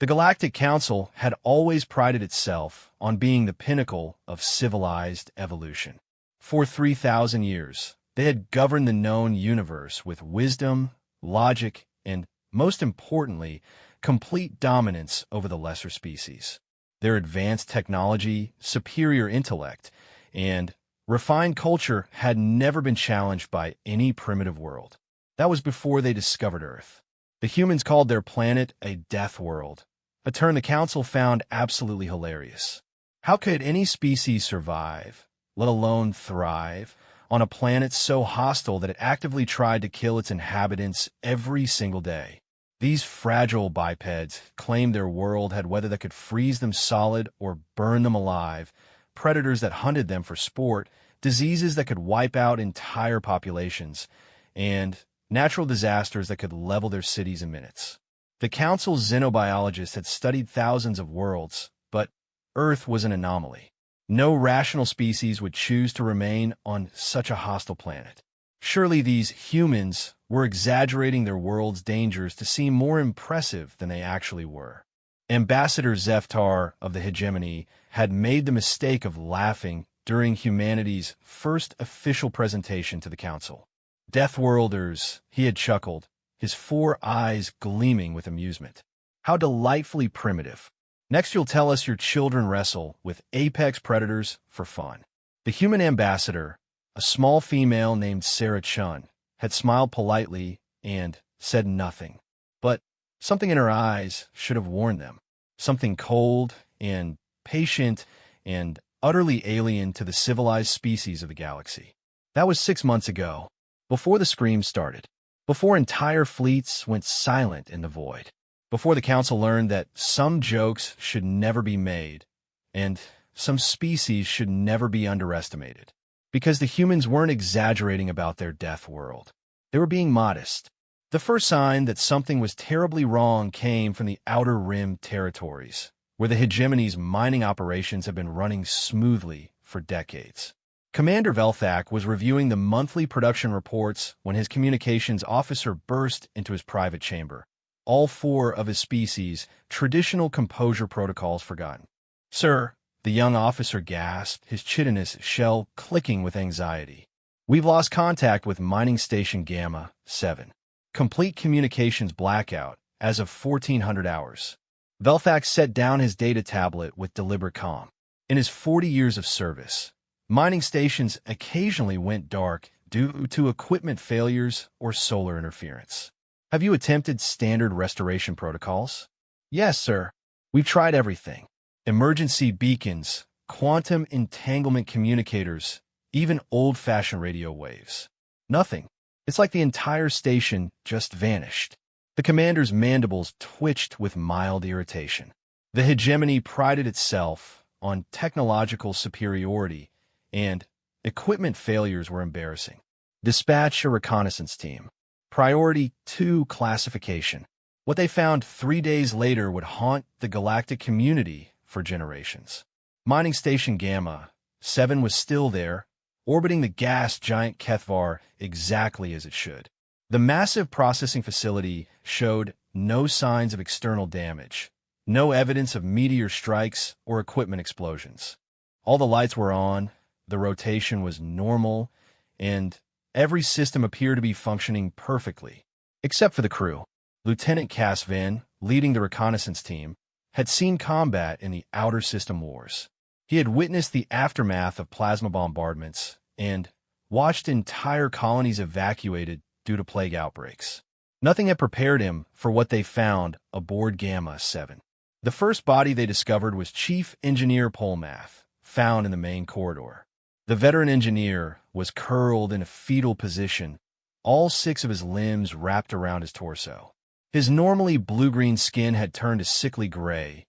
The Galactic Council had always prided itself on being the pinnacle of civilized evolution. For 3,000 years, they had governed the known universe with wisdom, logic, and, most importantly, complete dominance over the lesser species. Their advanced technology, superior intellect, and refined culture had never been challenged by any primitive world. That was before they discovered Earth. The humans called their planet a death world, a term the Council found absolutely hilarious. How could any species survive, let alone thrive, on a planet so hostile that it actively tried to kill its inhabitants every single day? These fragile bipeds claimed their world had weather that could freeze them solid or burn them alive, predators that hunted them for sport, diseases that could wipe out entire populations, and natural disasters that could level their cities in minutes. The Council's xenobiologists had studied thousands of worlds, but Earth was an anomaly. No rational species would choose to remain on such a hostile planet. Surely these humans were exaggerating their world's dangers to seem more impressive than they actually were. Ambassador Zeftar of the hegemony had made the mistake of laughing during humanity's first official presentation to the Council. Deathworlders, he had chuckled, his 4 eyes gleaming with amusement. How delightfully primitive. Next you'll tell us your children wrestle with apex predators for fun. The human ambassador, a small female named Sarah Chun, had smiled politely and said nothing. But something in her eyes should have warned them. Something cold and patient and utterly alien to the civilized species of the galaxy. That was 6 months ago, before the screams started, before entire fleets went silent in the void, before the Council learned that some jokes should never be made and some species should never be underestimated. Because the humans weren't exaggerating about their death world. They were being modest. The first sign that something was terribly wrong came from the Outer Rim territories, where the hegemony's mining operations have been running smoothly for decades. Commander Velthak was reviewing the monthly production reports when his communications officer burst into his private chamber. All 4 of his species' traditional composure protocols forgotten. "Sir," the young officer gasped, his chitinous shell clicking with anxiety. "We've lost contact with Mining Station Gamma 7. Complete communications blackout as of 1400 hours." Velthak set down his data tablet with deliberate calm. In his 40 years of service, mining stations occasionally went dark due to equipment failures or solar interference. "Have you attempted standard restoration protocols?" "Yes, sir. We've tried everything. Emergency beacons, quantum entanglement communicators, even old-fashioned radio waves. Nothing. It's like the entire station just vanished." The commander's mandibles twitched with mild irritation. The hegemony prided itself on technological superiority, and equipment failures were embarrassing. "Dispatch a reconnaissance team. Priority 2 classification." What they found 3 days later would haunt the galactic community for generations. Mining Station Gamma 7 was still there, orbiting the gas giant Kethvar exactly as it should. The massive processing facility showed no signs of external damage, no evidence of meteor strikes or equipment explosions. All the lights were on, the rotation was normal, and every system appeared to be functioning perfectly, except for the crew. Lieutenant Casvan, leading the reconnaissance team, had seen combat in the Outer System Wars. He had witnessed the aftermath of plasma bombardments and watched entire colonies evacuated due to plague outbreaks. Nothing had prepared him for what they found aboard Gamma 7. The first body they discovered was Chief Engineer Polmath, found in the main corridor. The veteran engineer was curled in a fetal position, all 6 of his limbs wrapped around his torso. His normally blue-green skin had turned a sickly gray,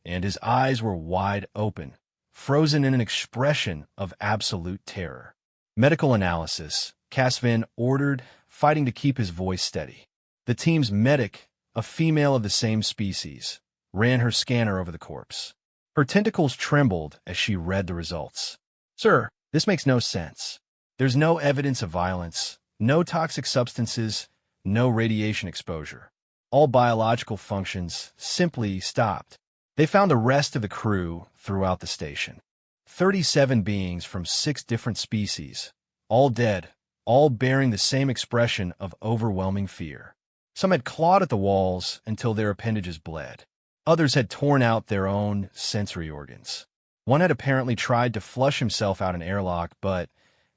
and his eyes were wide open, frozen in an expression of absolute terror. "Medical analysis," Casvan ordered, fighting to keep his voice steady. The team's medic, a female of the same species, ran her scanner over the corpse. Her tentacles trembled as she read the results. "Sir, this makes no sense. There's no evidence of violence, no toxic substances, no radiation exposure. All biological functions simply stopped. They found the rest of the crew throughout the station. 37 beings from 6 different species, all dead, all bearing the same expression of overwhelming fear. Some had clawed at the walls until their appendages bled. Others had torn out their own sensory organs. One had apparently tried to flush himself out an airlock, but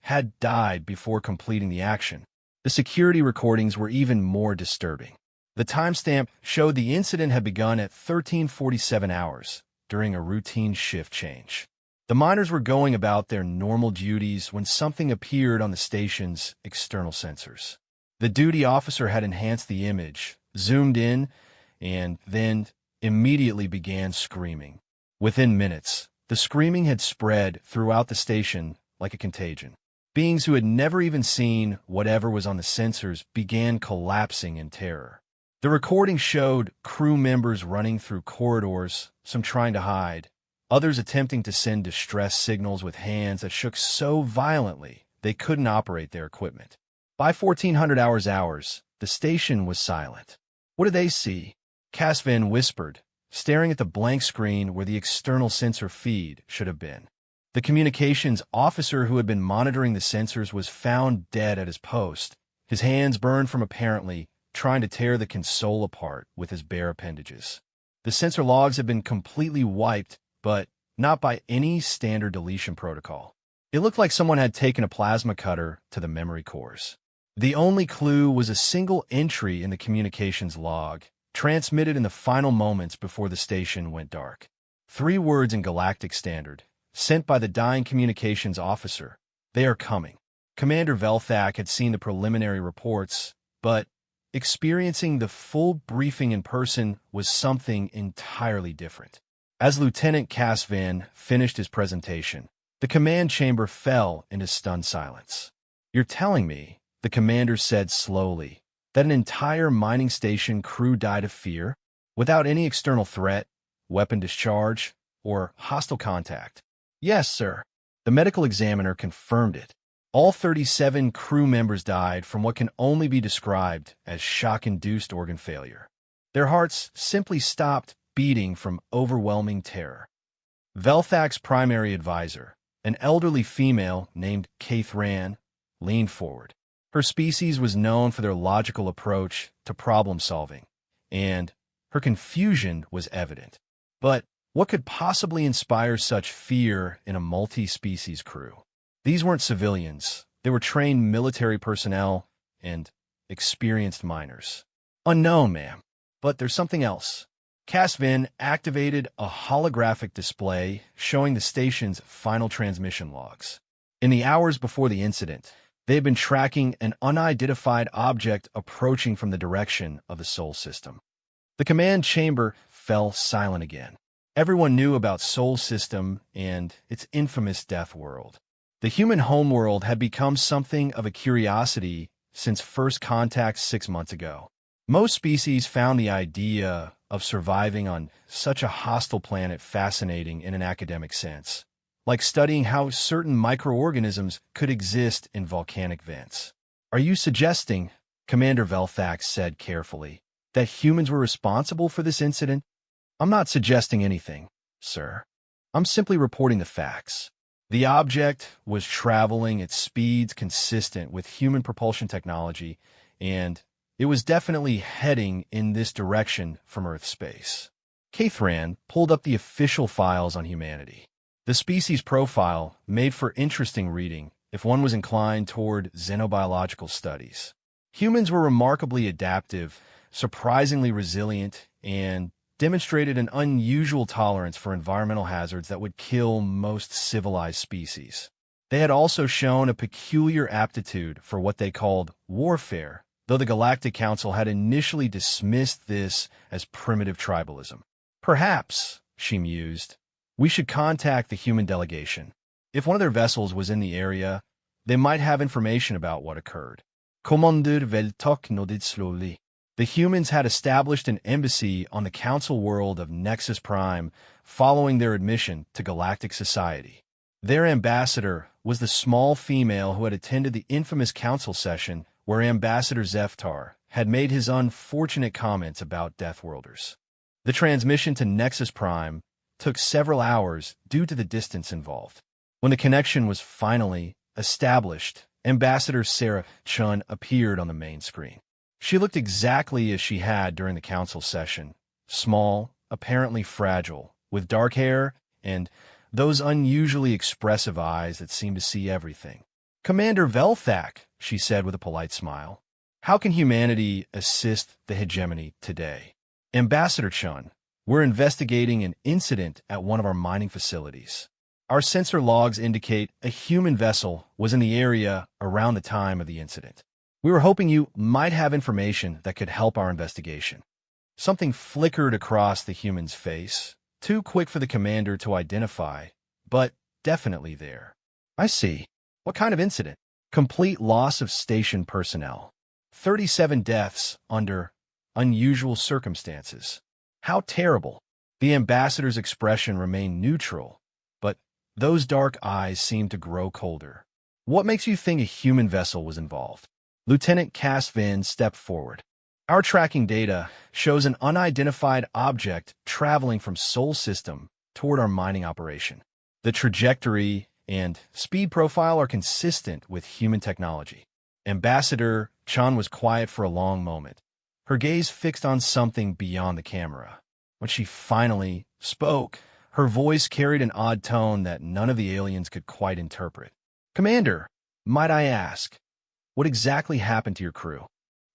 had died before completing the action. The security recordings were even more disturbing. The timestamp showed the incident had begun at 13:47 hours during a routine shift change. The miners were going about their normal duties when something appeared on the station's external sensors. The duty officer had enhanced the image, zoomed in, and then immediately began screaming. Within minutes, the screaming had spread throughout the station like a contagion. Beings who had never even seen whatever was on the sensors began collapsing in terror. The recording showed crew members running through corridors, some trying to hide, others attempting to send distress signals with hands that shook so violently they couldn't operate their equipment. By 1400 hours, the station was silent. What did they see? Casvin whispered, staring at the blank screen where the external sensor feed should have been. The communications officer who had been monitoring the sensors was found dead at his post, his hands burned from apparently trying to tear the console apart with his bare appendages. The sensor logs had been completely wiped, but not by any standard deletion protocol. It looked like someone had taken a plasma cutter to the memory cores. The only clue was a single entry in the communications log, transmitted in the final moments before the station went dark. 3 words in Galactic Standard, sent by the dying communications officer. They are coming. Commander Velthak had seen the preliminary reports, but experiencing the full briefing in person was something entirely different. As Lieutenant Casvan finished his presentation, the command chamber fell into stunned silence. "You're telling me," the commander said slowly, "that an entire mining station crew died of fear, without any external threat, weapon discharge, or hostile contact?" "Yes, sir." The medical examiner confirmed it. All 37 crew members died from what can only be described as shock-induced organ failure. Their hearts simply stopped beating from overwhelming terror. Velthak's primary advisor, an elderly female named Kathran, leaned forward. Her species was known for their logical approach to problem-solving, and her confusion was evident. But what could possibly inspire such fear in a multi-species crew? These weren't civilians. They were trained military personnel and experienced miners. "Unknown, ma'am. But there's something else." Casvin activated a holographic display showing the station's final transmission logs. In the hours before the incident, they had been tracking an unidentified object approaching from the direction of the Sol system. The command chamber fell silent again. Everyone knew about Sol system and its infamous Deathworld. The human homeworld had become something of a curiosity since first contact 6 months ago. Most species found the idea of surviving on such a hostile planet fascinating in an academic sense, like studying how certain microorganisms could exist in volcanic vents. "Are you suggesting," Commander Velthak said carefully, "that humans were responsible for this incident?" "I'm not suggesting anything, sir. I'm simply reporting the facts. The object was traveling at speeds consistent with human propulsion technology, and it was definitely heading in this direction from Earth space." Kathran pulled up the official files on humanity. The species profile made for interesting reading if one was inclined toward xenobiological studies. Humans were remarkably adaptive, surprisingly resilient, and demonstrated an unusual tolerance for environmental hazards that would kill most civilized species. They had also shown a peculiar aptitude for what they called warfare, though the Galactic Council had initially dismissed this as primitive tribalism. "Perhaps," she mused, "we should contact the human delegation. If one of their vessels was in the area, they might have information about what occurred." Commander Veltok nodded slowly. The humans had established an embassy on the council world of Nexus Prime following their admission to Galactic Society. Their ambassador was the small female who had attended the infamous council session where Ambassador Zeftar had made his unfortunate comments about Deathworlders. The transmission to Nexus Prime took several hours due to the distance involved. When the connection was finally established, Ambassador Sarah Chun appeared on the main screen. She looked exactly as she had during the council session, small, apparently fragile, with dark hair and those unusually expressive eyes that seemed to see everything. "Commander Velthak," she said with a polite smile, "how can humanity assist the hegemony today?" "Ambassador Chun, we're investigating an incident at one of our mining facilities. Our sensor logs indicate a human vessel was in the area around the time of the incident. We were hoping you might have information that could help our investigation." Something flickered across the human's face, too quick for the commander to identify, but definitely there. "I see. What kind of incident?" "Complete loss of station personnel. 37 deaths under unusual circumstances." "How terrible." The ambassador's expression remained neutral, but those dark eyes seemed to grow colder. "What makes you think a human vessel was involved?" Lieutenant Cass Van stepped forward. "Our tracking data shows an unidentified object traveling from Sol System toward our mining operation. The trajectory and speed profile are consistent with human technology." Ambassador Chan was quiet for a long moment, her gaze fixed on something beyond the camera. When she finally spoke, her voice carried an odd tone that none of the aliens could quite interpret. "Commander, might I ask, what exactly happened to your crew?"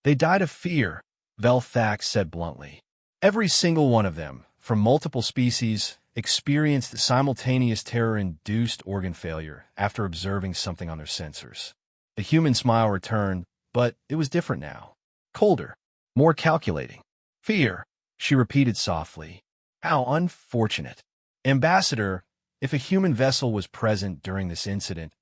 "They died of fear," Velthak said bluntly. "Every single one of them, from multiple species, experienced simultaneous terror-induced organ failure after observing something on their sensors." The human smile returned, but it was different now. Colder, more calculating. "Fear," she repeated softly. "How unfortunate." "Ambassador, if a human vessel was present during this incident,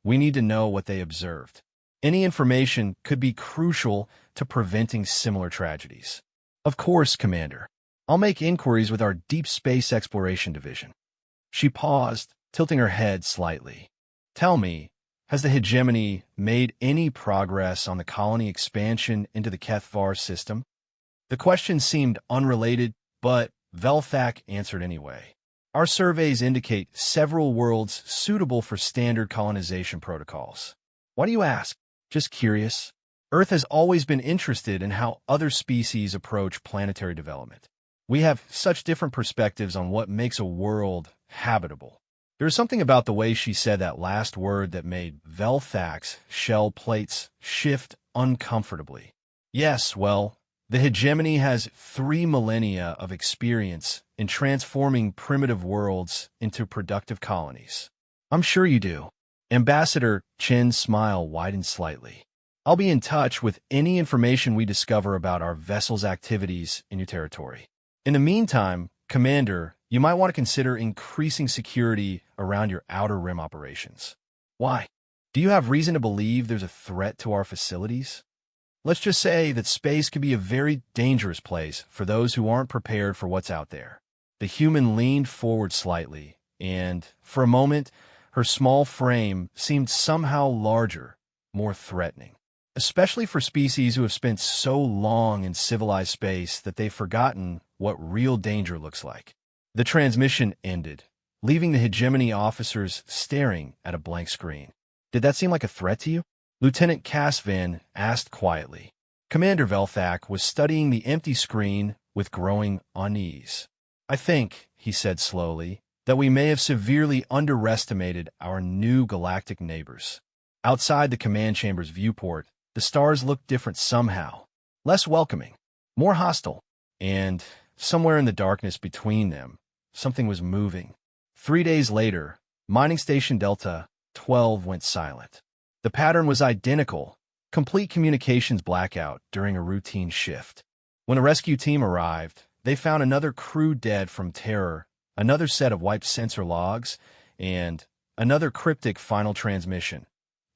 we need to know what they observed. Any information could be crucial to preventing similar tragedies." "Of course, Commander. I'll make inquiries with our Deep Space Exploration Division." She paused, tilting her head slightly. "Tell me, has the hegemony made any progress on the colony expansion into the Kethvar system?" The question seemed unrelated, but Velthak answered anyway. "Our surveys indicate several worlds suitable for standard colonization protocols." "Why do you ask?" "Just curious. Earth has always been interested in how other species approach planetary development. We have such different perspectives on what makes a world habitable." There was something about the way she said that last word that made Velthak's shell plates shift uncomfortably. "Yes, well, the hegemony has 3 millennia of experience in transforming primitive worlds into productive colonies." "I'm sure you do." Ambassador Chen's smile widened slightly. "I'll be in touch with any information we discover about our vessel's activities in your territory. In the meantime, Commander, you might want to consider increasing security around your Outer Rim operations." "Why? Do you have reason to believe there's a threat to our facilities?" "Let's just say that space can be a very dangerous place for those who aren't prepared for what's out there." The human leaned forward slightly, and, for a moment, her small frame seemed somehow larger, more threatening. Especially for species who have spent so long in civilized space that they've forgotten what real danger looks like. The transmission ended, leaving the hegemony officers staring at a blank screen. "Did that seem like a threat to you?" Lieutenant Casvan asked quietly. Commander Velthak was studying the empty screen with growing unease. "I think," he said slowly, "that we may have severely underestimated our new galactic neighbors." Outside the command chamber's viewport, the stars looked different somehow. Less welcoming, more hostile, and somewhere in the darkness between them, something was moving. 3 days later, Mining Station Delta 12 went silent. The pattern was identical, complete communications blackout during a routine shift. When a rescue team arrived, they found another crew dead from terror, another set of wiped sensor logs, and another cryptic final transmission.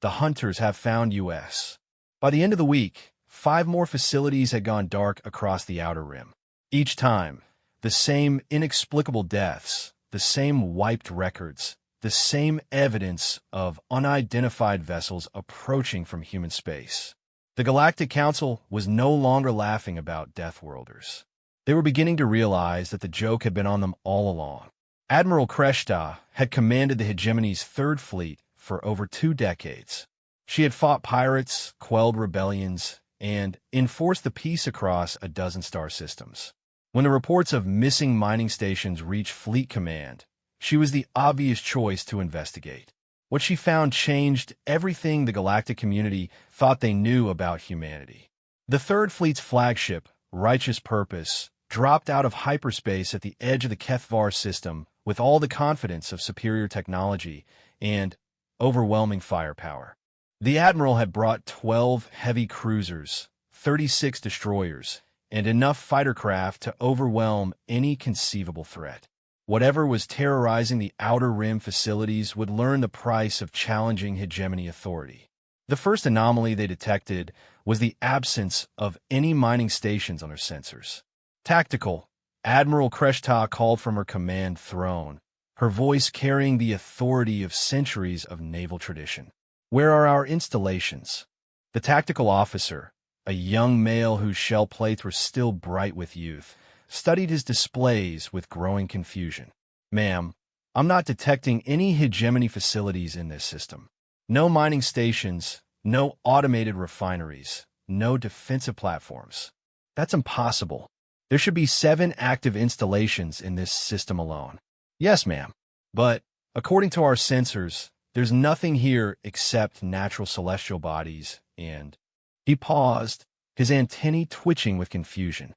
"The hunters have found US." By the end of the week, 5 more facilities had gone dark across the Outer Rim. Each time, the same inexplicable deaths, the same wiped records, the same evidence of unidentified vessels approaching from human space. The Galactic Council was no longer laughing about Deathworlders. They were beginning to realize that the joke had been on them all along. Admiral Kreshta had commanded the hegemony's Third Fleet for over 2 decades. She had fought pirates, quelled rebellions, and enforced the peace across a dozen star systems. When the reports of missing mining stations reached Fleet Command, she was the obvious choice to investigate. What she found changed everything the galactic community thought they knew about humanity. The Third Fleet's flagship, Righteous Purpose, dropped out of hyperspace at the edge of the Kethvar system with all the confidence of superior technology and overwhelming firepower. The Admiral had brought 12 heavy cruisers, 36 destroyers, and enough fighter craft to overwhelm any conceivable threat. Whatever was terrorizing the Outer Rim facilities would learn the price of challenging hegemony authority. The first anomaly they detected was the absence of any mining stations on their sensors. Tactical, Admiral Kreshta called from her command throne, her voice carrying the authority of centuries of naval tradition. "Where are our installations?" The tactical officer, a young male whose shell plates were still bright with youth, studied his displays with growing confusion. "Ma'am, I'm not detecting any hegemony facilities in this system. No mining stations, no automated refineries, no defensive platforms. That's impossible. There should be 7 active installations in this system alone." "Yes, ma'am. But, according to our sensors, there's nothing here except natural celestial bodies and—" He paused, his antennae twitching with confusion.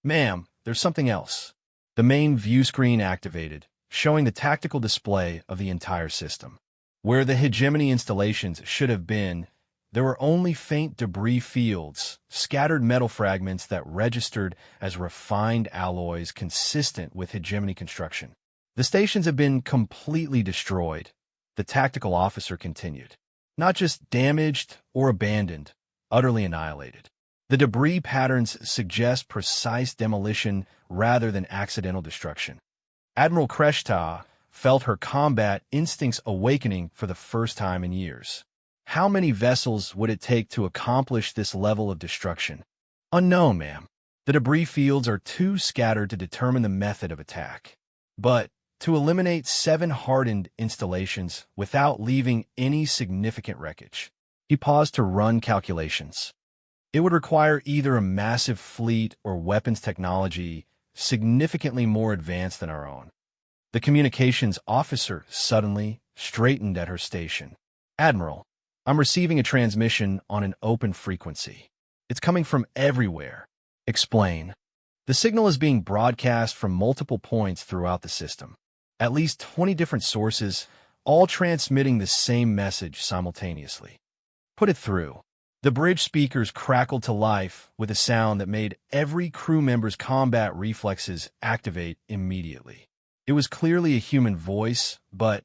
"Ma'am, there's something else." The main view screen activated, showing the tactical display of the entire system. Where the hegemony installations should have been, there were only faint debris fields, scattered metal fragments that registered as refined alloys consistent with hegemony construction. "The stations have been completely destroyed," the tactical officer continued. "Not just damaged or abandoned, utterly annihilated. The debris patterns suggest precise demolition rather than accidental destruction." Admiral Kreshta felt her combat instincts awakening for the first time in years. How many vessels would it take to accomplish this level of destruction? "Unknown, ma'am. The debris fields are too scattered to determine the method of attack. But to eliminate 7 hardened installations without leaving any significant wreckage." He paused to run calculations. "It would require either a massive fleet or weapons technology significantly more advanced than our own." The communications officer suddenly straightened at her station. "Admiral, I'm receiving a transmission on an open frequency. It's coming from everywhere." "Explain." "The signal is being broadcast from multiple points throughout the system. At least 20 different sources, all transmitting the same message simultaneously." "Put it through." The bridge speakers crackled to life with a sound that made every crew member's combat reflexes activate immediately. It was clearly a human voice, but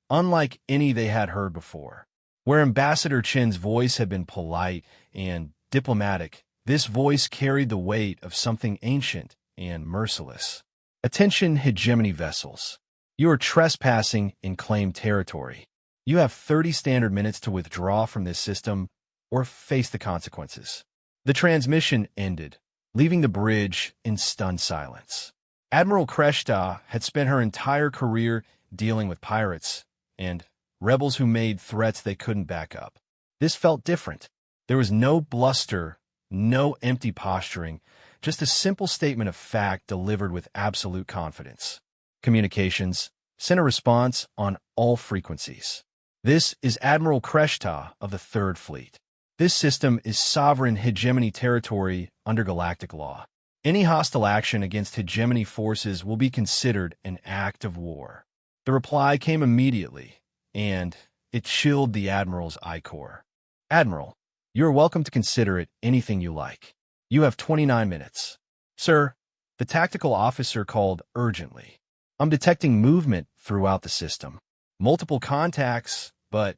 unlike any they had heard before. Where Ambassador Chen's voice had been polite and diplomatic, this voice carried the weight of something ancient and merciless. "Attention, hegemony vessels. You are trespassing in claimed territory. You have 30 standard minutes to withdraw from this system or face the consequences." The transmission ended, leaving the bridge in stunned silence. Admiral Kreshta had spent her entire career dealing with pirates and rebels who made threats they couldn't back up. This felt different. There was no bluster, no empty posturing, just a simple statement of fact delivered with absolute confidence. "Communications, send a response on all frequencies. This is Admiral Kreshta of the Third Fleet. This system is sovereign hegemony territory under galactic law. Any hostile action against hegemony forces will be considered an act of war." The reply came immediately, and it chilled the Admiral's ichor. "Admiral, you are welcome to consider it anything you like. You have 29 minutes. "Sir," the tactical officer called urgently. "I'm detecting movement throughout the system. Multiple contacts, but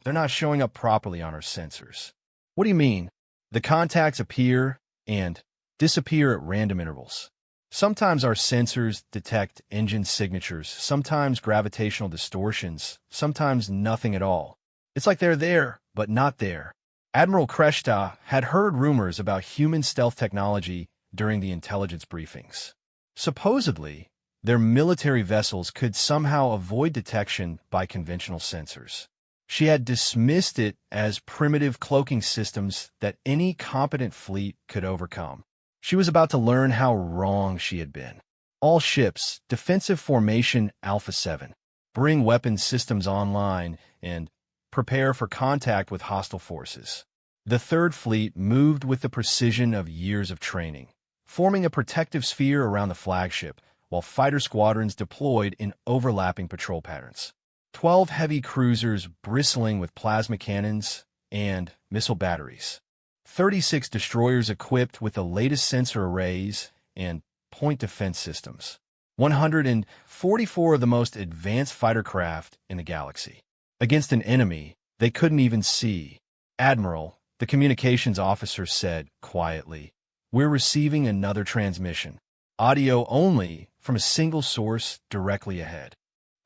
they're not showing up properly on our sensors." "What do you mean?" "The contacts appear and disappear at random intervals. Sometimes our sensors detect engine signatures, sometimes gravitational distortions, sometimes nothing at all. It's like they're there, but not there." Admiral Kreshta had heard rumors about human stealth technology during the intelligence briefings. Supposedly, their military vessels could somehow avoid detection by conventional sensors. She had dismissed it as primitive cloaking systems that any competent fleet could overcome. She was about to learn how wrong she had been. All ships, defensive formation Alpha 7. Bring weapon systems online and prepare for contact with hostile forces. The Third Fleet moved with the precision of years of training, forming a protective sphere around the flagship, while fighter squadrons deployed in overlapping patrol patterns. 12 heavy cruisers bristling with plasma cannons and missile batteries. 36 destroyers equipped with the latest sensor arrays and point defense systems. 144 of the most advanced fighter craft in the galaxy. Against an enemy they couldn't even see. "Admiral," the communications officer said quietly, "we're receiving another transmission. Audio only from a single source directly ahead."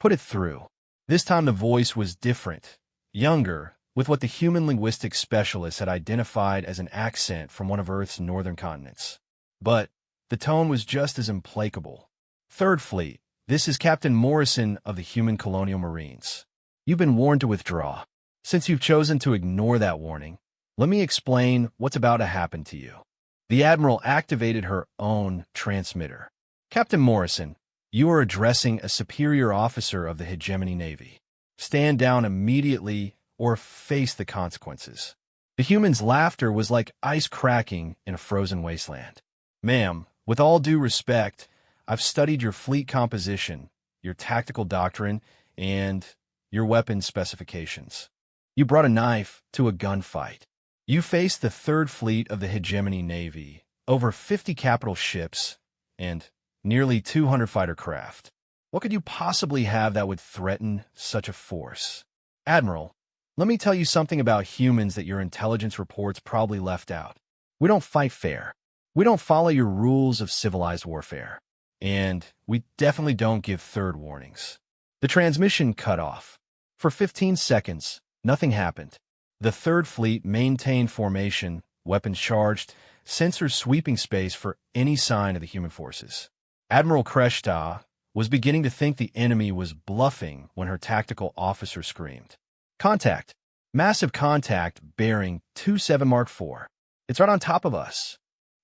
"Put it through." This time the voice was different, younger, with what the human linguistics specialists had identified as an accent from one of Earth's northern continents. But the tone was just as implacable. "Third Fleet, this is Captain Morrison of the Human Colonial Marines. You've been warned to withdraw. Since you've chosen to ignore that warning, let me explain what's about to happen to you." The Admiral activated her own transmitter. "Captain Morrison, you are addressing a superior officer of the Hegemony Navy. Stand down immediately or face the consequences." The human's laughter was like ice cracking in a frozen wasteland. "Ma'am, with all due respect, I've studied your fleet composition, your tactical doctrine, and your weapon specifications. You brought a knife to a gunfight. You faced the Third Fleet of the Hegemony Navy, over 50 capital ships, and nearly 200 fighter craft. What could you possibly have that would threaten such a force? Admiral, let me tell you something about humans that your intelligence reports probably left out. We don't fight fair. We don't follow your rules of civilized warfare. And we definitely don't give third warnings." The transmission cut off. For 15 seconds, nothing happened. The Third Fleet maintained formation, weapons charged, sensors sweeping space for any sign of the human forces. Admiral Kreshta was beginning to think the enemy was bluffing when her tactical officer screamed, "Contact! Massive contact bearing 27 Mark IV. It's right on top of us."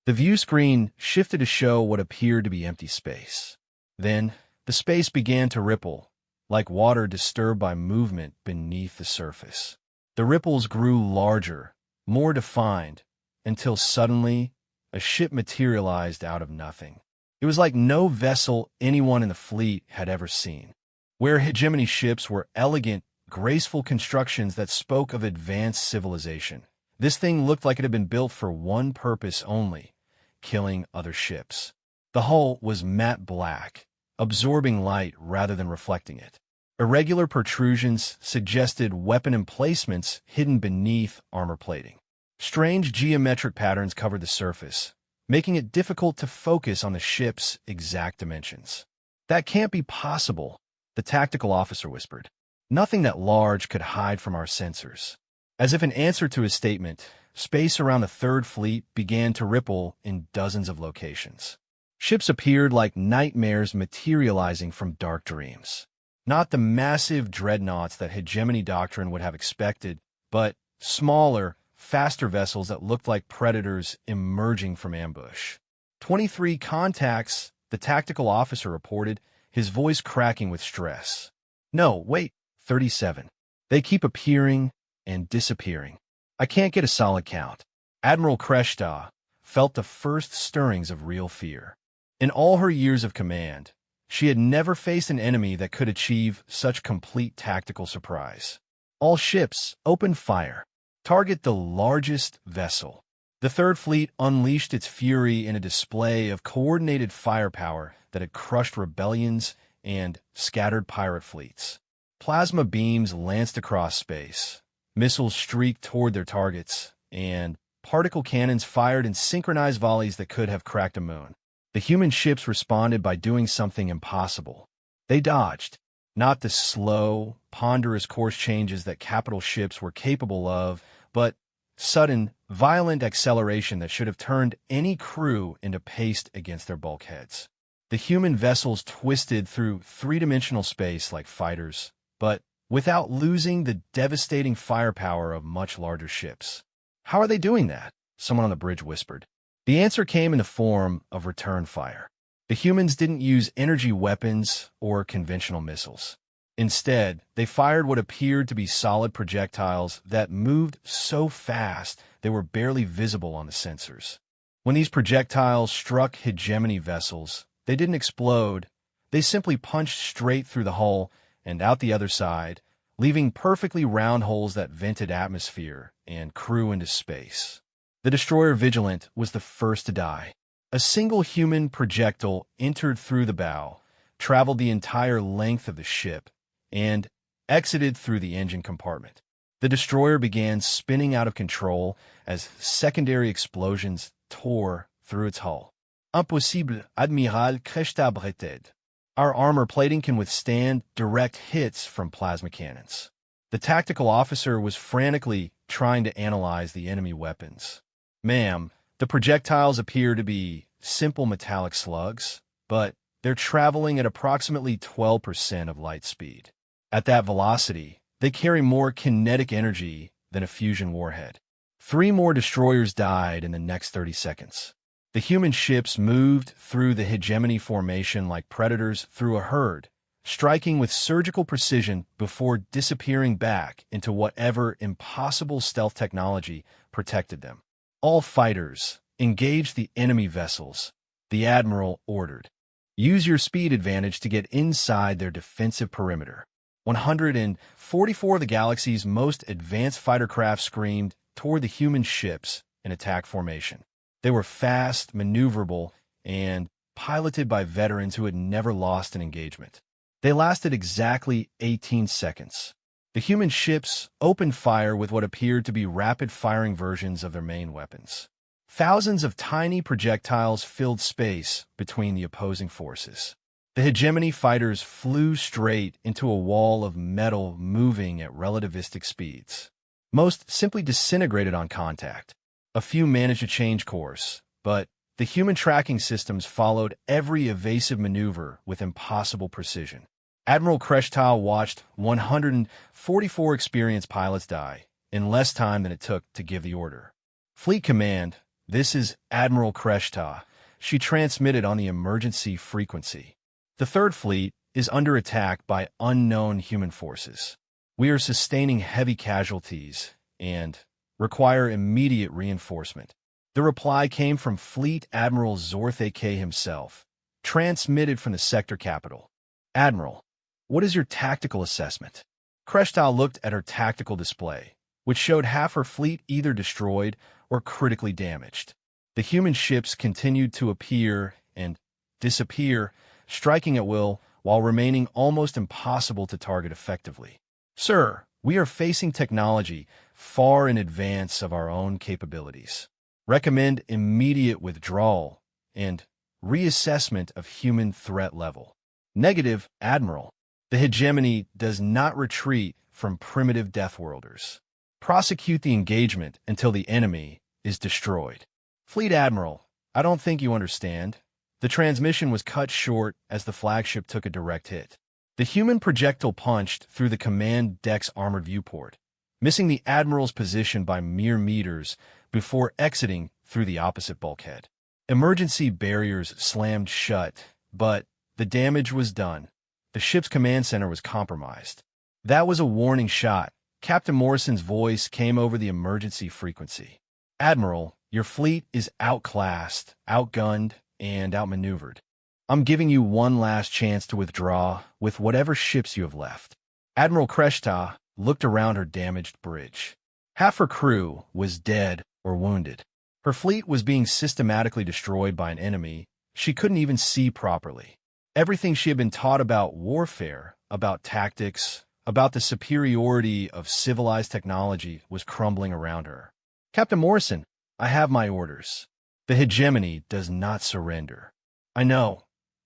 The view screen shifted to show what appeared to be empty space. Then, the space began to ripple, like water disturbed by movement beneath the surface. The ripples grew larger, more defined, until suddenly a ship materialized out of nothing. It was like no vessel anyone in the fleet had ever seen. Where hegemony ships were elegant, graceful constructions that spoke of advanced civilization, this thing looked like it had been built for one purpose only: killing other ships. The hull was matte black, absorbing light rather than reflecting it. Irregular protrusions suggested weapon emplacements hidden beneath armor plating. Strange geometric patterns covered the surface, making it difficult to focus on the ship's exact dimensions. "That can't be possible," the tactical officer whispered. "Nothing that large could hide from our sensors." As if in answer to his statement, space around the Third Fleet began to ripple in dozens of locations. Ships appeared like nightmares materializing from dark dreams. Not the massive dreadnoughts that hegemony doctrine would have expected, but smaller, faster vessels that looked like predators emerging from ambush. 23 contacts, the tactical officer reported, his voice cracking with stress. "No, wait, 37. They keep appearing and disappearing. I can't get a solid count." Admiral Kreshta felt the first stirrings of real fear. In all her years of command, she had never faced an enemy that could achieve such complete tactical surprise. "All ships, open fire. Target the largest vessel." The Third Fleet unleashed its fury in a display of coordinated firepower that had crushed rebellions and scattered pirate fleets. Plasma beams lanced across space, missiles streaked toward their targets, and particle cannons fired in synchronized volleys that could have cracked a moon. The human ships responded by doing something impossible. They dodged, not the slow, ponderous course changes that capital ships were capable of, but sudden, violent acceleration that should have turned any crew into paste against their bulkheads. The human vessels twisted through three-dimensional space like fighters, but without losing the devastating firepower of much larger ships. "How are they doing that?" someone on the bridge whispered. The answer came in the form of return fire. The humans didn't use energy weapons or conventional missiles. Instead, they fired what appeared to be solid projectiles that moved so fast they were barely visible on the sensors. When these projectiles struck hegemony vessels, they didn't explode. They simply punched straight through the hull and out the other side, leaving perfectly round holes that vented atmosphere and crew into space. The destroyer Vigilant was the first to die. A single human projectile entered through the bow, traveled the entire length of the ship, and exited through the engine compartment. The destroyer began spinning out of control as secondary explosions tore through its hull. "Impossible, Admiral Cresta-Breted. Our armor plating can withstand direct hits from plasma cannons." The tactical officer was frantically trying to analyze the enemy weapons. "Ma'am, the projectiles appear to be simple metallic slugs, but they're traveling at approximately 12% of light speed. At that velocity, they carry more kinetic energy than a fusion warhead." 3 more destroyers died in the next 30 seconds. The human ships moved through the hegemony formation like predators through a herd, striking with surgical precision before disappearing back into whatever impossible stealth technology protected them. "All fighters, engage the enemy vessels," the admiral ordered. "Use your speed advantage to get inside their defensive perimeter." 144 of the galaxy's most advanced fighter craft screamed toward the human ships in attack formation. They were fast, maneuverable, and piloted by veterans who had never lost an engagement. They lasted exactly 18 seconds. The human ships opened fire with what appeared to be rapid-firing versions of their main weapons. Thousands of tiny projectiles filled space between the opposing forces. The hegemony fighters flew straight into a wall of metal moving at relativistic speeds. Most simply disintegrated on contact. A few managed to change course, but the human tracking systems followed every evasive maneuver with impossible precision. Admiral Kreshtal watched 144 experienced pilots die in less time than it took to give the order. "Fleet Command, this is Admiral Kreshtal," she transmitted on the emergency frequency. "The Third Fleet is under attack by unknown human forces. We are sustaining heavy casualties and require immediate reinforcement." The reply came from Fleet Admiral Zorth AK himself, transmitted from the sector capital. "Admiral, what is your tactical assessment?" Kreshtal looked at her tactical display, which showed half her fleet either destroyed or critically damaged. The human ships continued to appear and disappear, striking at will while remaining almost impossible to target effectively. "Sir, we are facing technology far in advance of our own capabilities. Recommend immediate withdrawal and reassessment of human threat level." "Negative, Admiral. The hegemony does not retreat from primitive Deathworlders. Prosecute the engagement until the enemy is destroyed." "Fleet Admiral, I don't think you understand." The transmission was cut short as the flagship took a direct hit. The human projectile punched through the command deck's armored viewport, missing the Admiral's position by mere meters before exiting through the opposite bulkhead. Emergency barriers slammed shut, but the damage was done. The ship's command center was compromised. "That was a warning shot." Captain Morrison's voice came over the emergency frequency. "Admiral, your fleet is outclassed, outgunned, and outmaneuvered. I'm giving you one last chance to withdraw with whatever ships you have left." Admiral Kreshta looked around her damaged bridge. Half her crew was dead or wounded. Her fleet was being systematically destroyed by an enemy she couldn't even see properly. Everything she had been taught about warfare, about tactics, about the superiority of civilized technology was crumbling around her. "Captain Morrison, I have my orders. The hegemony does not surrender." "I know,"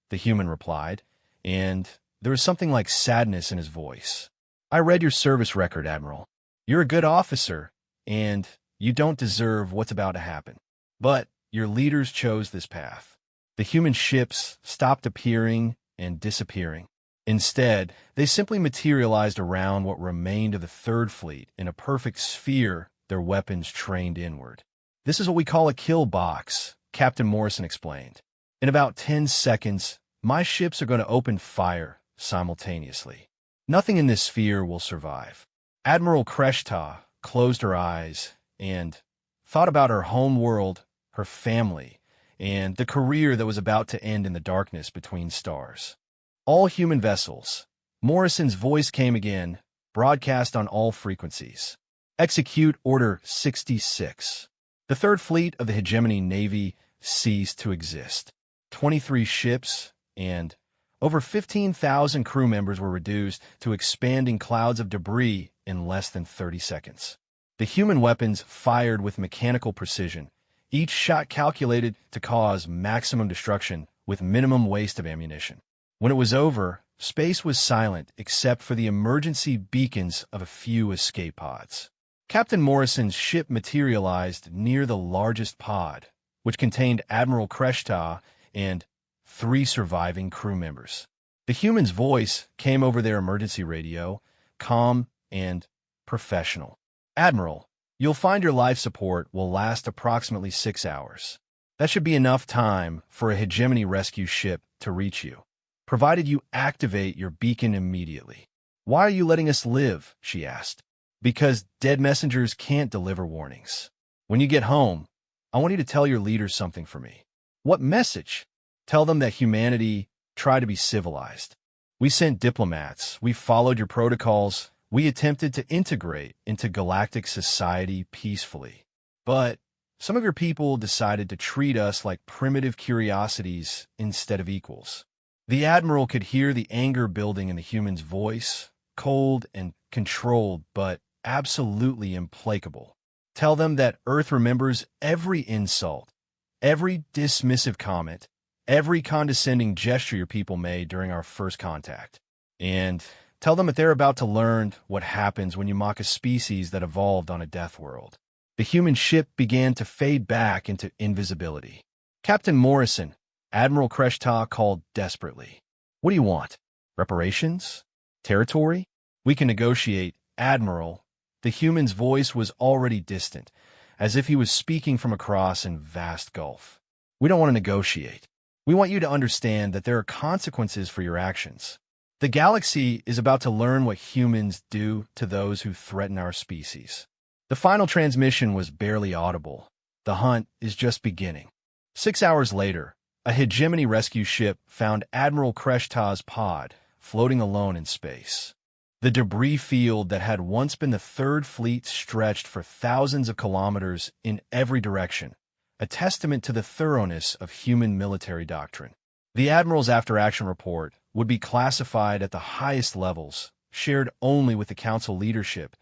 the human replied, and there was something like sadness in his voice. "I read your service record, Admiral. You're a good officer, and you don't deserve what's about to happen. But your leaders chose this path. The human ships stopped appearing and disappearing. Instead, they simply materialized around what remained of the Third Fleet in a perfect sphere, their weapons trained inward. This is what we call a kill box, Captain Morrison explained. In about 10 seconds, my ships are going to open fire simultaneously. Nothing in this sphere will survive. Admiral Kreshta closed her eyes and thought about her home world, her family, and the career that was about to end in the darkness between stars. All human vessels. Morrison's voice came again, broadcast on all frequencies. Execute Order 66. The Third Fleet of the Hegemony Navy ceased to exist. 23 ships and over 15,000 crew members were reduced to expanding clouds of debris in less than 30 seconds. The human weapons fired with mechanical precision, each shot calculated to cause maximum destruction with minimum waste of ammunition. When it was over, space was silent except for the emergency beacons of a few escape pods. Captain Morrison's ship materialized near the largest pod, which contained Admiral Kreshta and 3 surviving crew members. The human's voice came over their emergency radio, calm and professional. Admiral, you'll find your life support will last approximately 6 hours. That should be enough time for a Hegemony rescue ship to reach you, provided you activate your beacon immediately. Why are you letting us live? She asked. Because dead messengers can't deliver warnings. When you get home, I want you to tell your leaders something for me. What message? Tell them that humanity tried to be civilized. We sent diplomats. We followed your protocols. We attempted to integrate into galactic society peacefully. But some of your people decided to treat us like primitive curiosities instead of equals. The Admiral could hear the anger building in the human's voice, cold and controlled, but absolutely implacable. Tell them that Earth remembers every insult, every dismissive comment, every condescending gesture your people made during our first contact. And tell them that they're about to learn what happens when you mock a species that evolved on a death world. The human ship began to fade back into invisibility. Captain Morrison, Admiral Kreshta called desperately. What do you want? Reparations? Territory? We can negotiate, Admiral. The human's voice was already distant, as if he was speaking from across a vast gulf. We don't want to negotiate. We want you to understand that there are consequences for your actions. The galaxy is about to learn what humans do to those who threaten our species. The final transmission was barely audible. The hunt is just beginning. 6 hours later, a Hegemony rescue ship found Admiral Kreshta's pod floating alone in space. The debris field that had once been the Third Fleet stretched for thousands of kilometers in every direction, a testament to the thoroughness of human military doctrine. The Admiral's after-action report would be classified at the highest levels, shared only with the Council leadership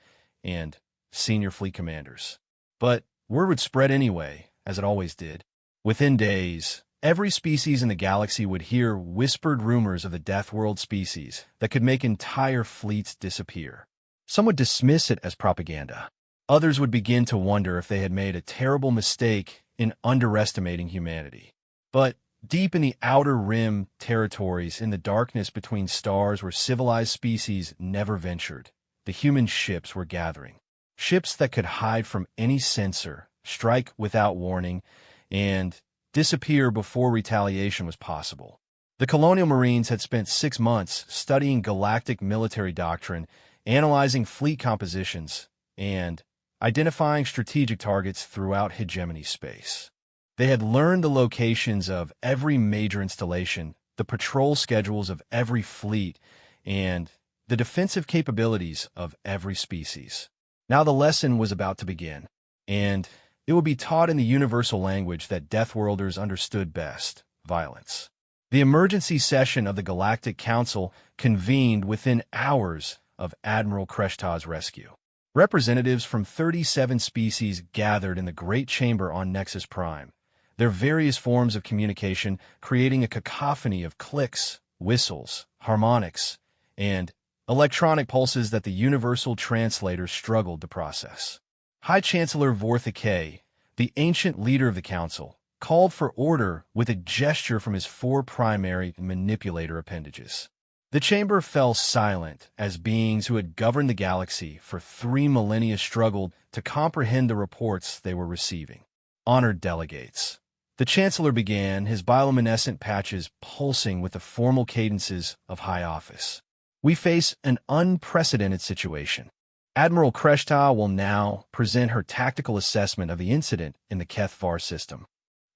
and senior fleet commanders. But word would spread anyway, as it always did. Within days, every species in the galaxy would hear whispered rumors of the Death World species that could make entire fleets disappear. Some would dismiss it as propaganda. Others would begin to wonder if they had made a terrible mistake in underestimating humanity. But deep in the outer rim territories, in the darkness between stars where civilized species never ventured, the human ships were gathering. Ships that could hide from any sensor, strike without warning, and disappear before retaliation was possible. The Colonial Marines had spent 6 months studying galactic military doctrine, analyzing fleet compositions, and identifying strategic targets throughout hegemony space. They had learned the locations of every major installation, the patrol schedules of every fleet, and the defensive capabilities of every species. Now the lesson was about to begin, and it would be taught in the universal language that Deathworlders understood best: violence. The emergency session of the Galactic Council convened within hours of Admiral Kreshta's rescue. Representatives from 37 species gathered in the Great Chamber on Nexus Prime, their various forms of communication creating a cacophony of clicks, whistles, harmonics, and electronic pulses that the universal translators struggled to process. High Chancellor Vorthicay, the ancient leader of the council, called for order with a gesture from his four primary manipulator appendages. The chamber fell silent as beings who had governed the galaxy for 3 millennia struggled to comprehend the reports they were receiving. Honored delegates. The Chancellor began, his bioluminescent patches pulsing with the formal cadences of high office. We face an unprecedented situation. Admiral Kreshta will now present her tactical assessment of the incident in the Kethvar system.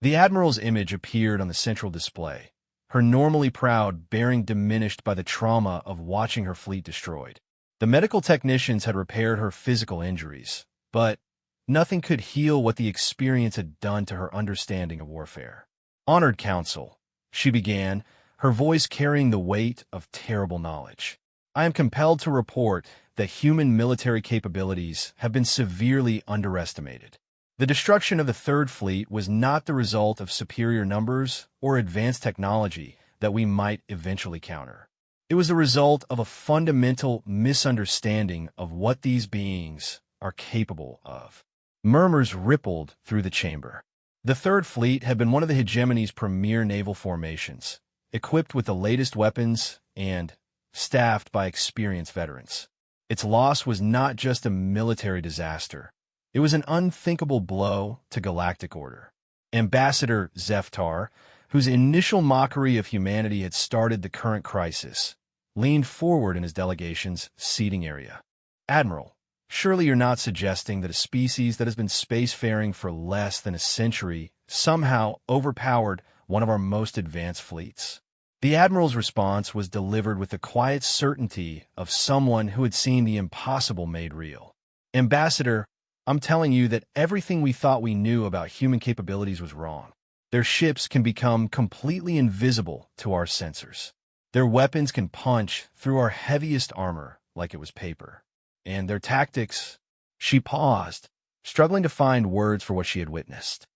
The Admiral's image appeared on the central display, her normally proud bearing diminished by the trauma of watching her fleet destroyed. The medical technicians had repaired her physical injuries, but nothing could heal what the experience had done to her understanding of warfare. Honored Council, she began, her voice carrying the weight of terrible knowledge. I am compelled to report that human military capabilities have been severely underestimated. The destruction of the Third Fleet was not the result of superior numbers or advanced technology that we might eventually counter. It was the result of a fundamental misunderstanding of what these beings are capable of. Murmurs rippled through the chamber. The Third Fleet had been one of the hegemony's premier naval formations, equipped with the latest weapons and staffed by experienced veterans. Its loss was not just a military disaster. It was an unthinkable blow to galactic order. Ambassador Zeftar, whose initial mockery of humanity had started the current crisis, leaned forward in his delegation's seating area. Admiral, surely you're not suggesting that a species that has been spacefaring for less than a century somehow overpowered one of our most advanced fleets? The Admiral's response was delivered with the quiet certainty of someone who had seen the impossible made real. Ambassador, I'm telling you that everything we thought we knew about human capabilities was wrong. Their ships can become completely invisible to our sensors. Their weapons can punch through our heaviest armor like it was paper. And their tactics... She paused, struggling to find words for what she had witnessed.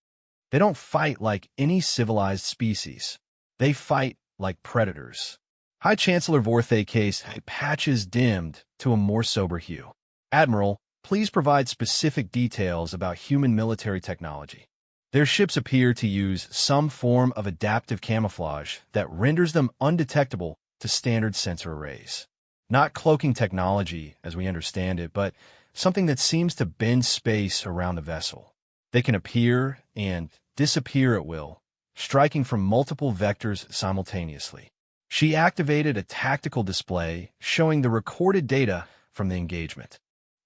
They don't fight like any civilized species. They fight like predators. High Chancellor Vorthicay's patches dimmed to a more sober hue. Admiral, please provide specific details about human military technology. Their ships appear to use some form of adaptive camouflage that renders them undetectable to standard sensor arrays. Not cloaking technology, as we understand it, but something that seems to bend space around the vessel. They can appear and disappear at will, striking from multiple vectors simultaneously. She activated a tactical display showing the recorded data from the engagement.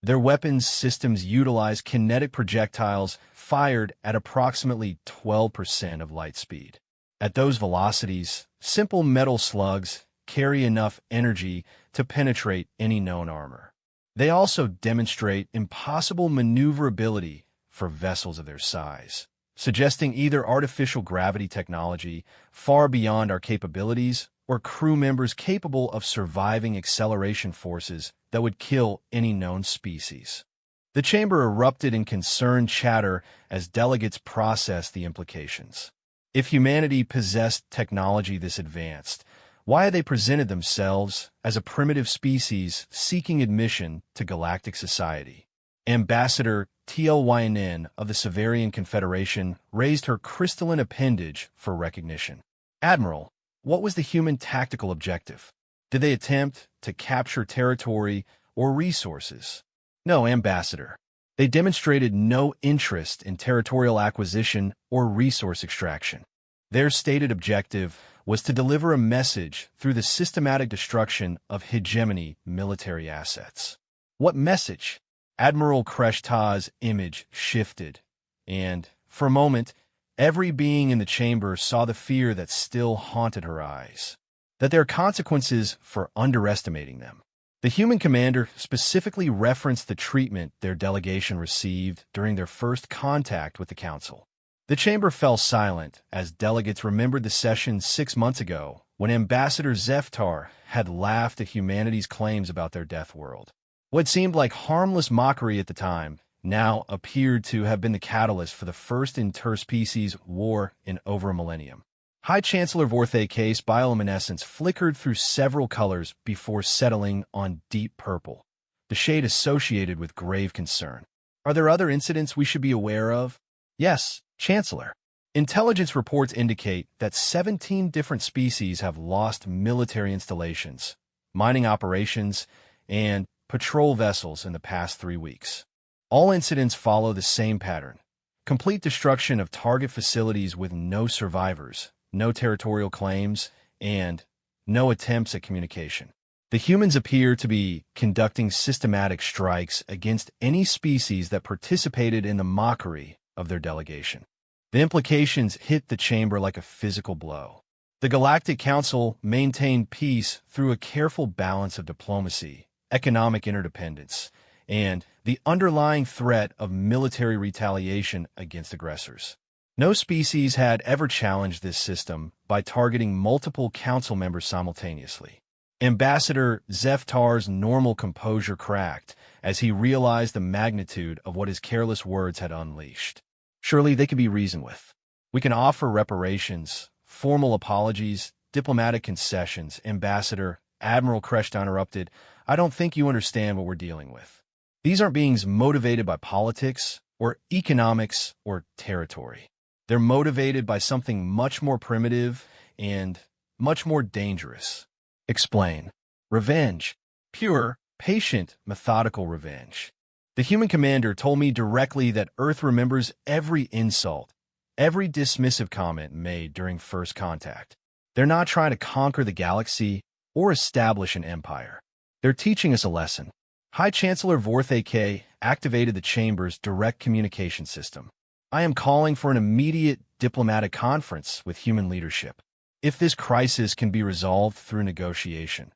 Their weapons systems utilize kinetic projectiles fired at approximately 12% of light speed. At those velocities, simple metal slugs carry enough energy to penetrate any known armor. They also demonstrate impossible maneuverability for vessels of their size, suggesting either artificial gravity technology far beyond our capabilities or crew members capable of surviving acceleration forces that would kill any known species. The chamber erupted in concerned chatter as delegates processed the implications. If humanity possessed technology this advanced, why had they presented themselves as a primitive species seeking admission to galactic society? Ambassador Tlyn of the Severian Confederation raised her crystalline appendage for recognition. Admiral, what was the human tactical objective? Did they attempt to capture territory or resources? No, Ambassador. They demonstrated no interest in territorial acquisition or resource extraction. Their stated objective was to deliver a message through the systematic destruction of hegemony military assets. What message? Admiral Kreshta's image shifted, and, for a moment, every being in the chamber saw the fear that still haunted her eyes. That there are consequences for underestimating them. The human commander specifically referenced the treatment their delegation received during their first contact with the Council. The chamber fell silent as delegates remembered the session 6 months ago when Ambassador Zeftar had laughed at humanity's claims about their death world. What seemed like harmless mockery at the time now appeared to have been the catalyst for the first interspecies war in over a millennium. High Chancellor Vorthicay's bioluminescence flickered through several colors before settling on deep purple, the shade associated with grave concern. Are there other incidents we should be aware of? Yes, Chancellor. Intelligence reports indicate that 17 different species have lost military installations, mining operations, and patrol vessels in the past 3 weeks. All incidents follow the same pattern: complete destruction of target facilities with no survivors, no territorial claims, and no attempts at communication. The humans appear to be conducting systematic strikes against any species that participated in the mockery of their delegation. The implications hit the chamber like a physical blow. The Galactic Council maintained peace through a careful balance of diplomacy, economic interdependence, and the underlying threat of military retaliation against aggressors. No species had ever challenged this system by targeting multiple council members simultaneously. Ambassador Zeftar's normal composure cracked as he realized the magnitude of what his careless words had unleashed. Surely they could be reasoned with. We can offer reparations, formal apologies, diplomatic concessions. Ambassador, Admiral Kreshta interrupted. I don't think you understand what we're dealing with. These aren't beings motivated by politics or economics or territory. They're motivated by something much more primitive and much more dangerous. Explain. Revenge. Pure, patient, methodical revenge. The human commander told me directly that Earth remembers every insult, every dismissive comment made during first contact. They're not trying to conquer the galaxy or establish an empire. They're teaching us a lesson. High Chancellor Vorthake activated the chamber's direct communication system. I am calling for an immediate diplomatic conference with human leadership. If this crisis can be resolved through negotiation.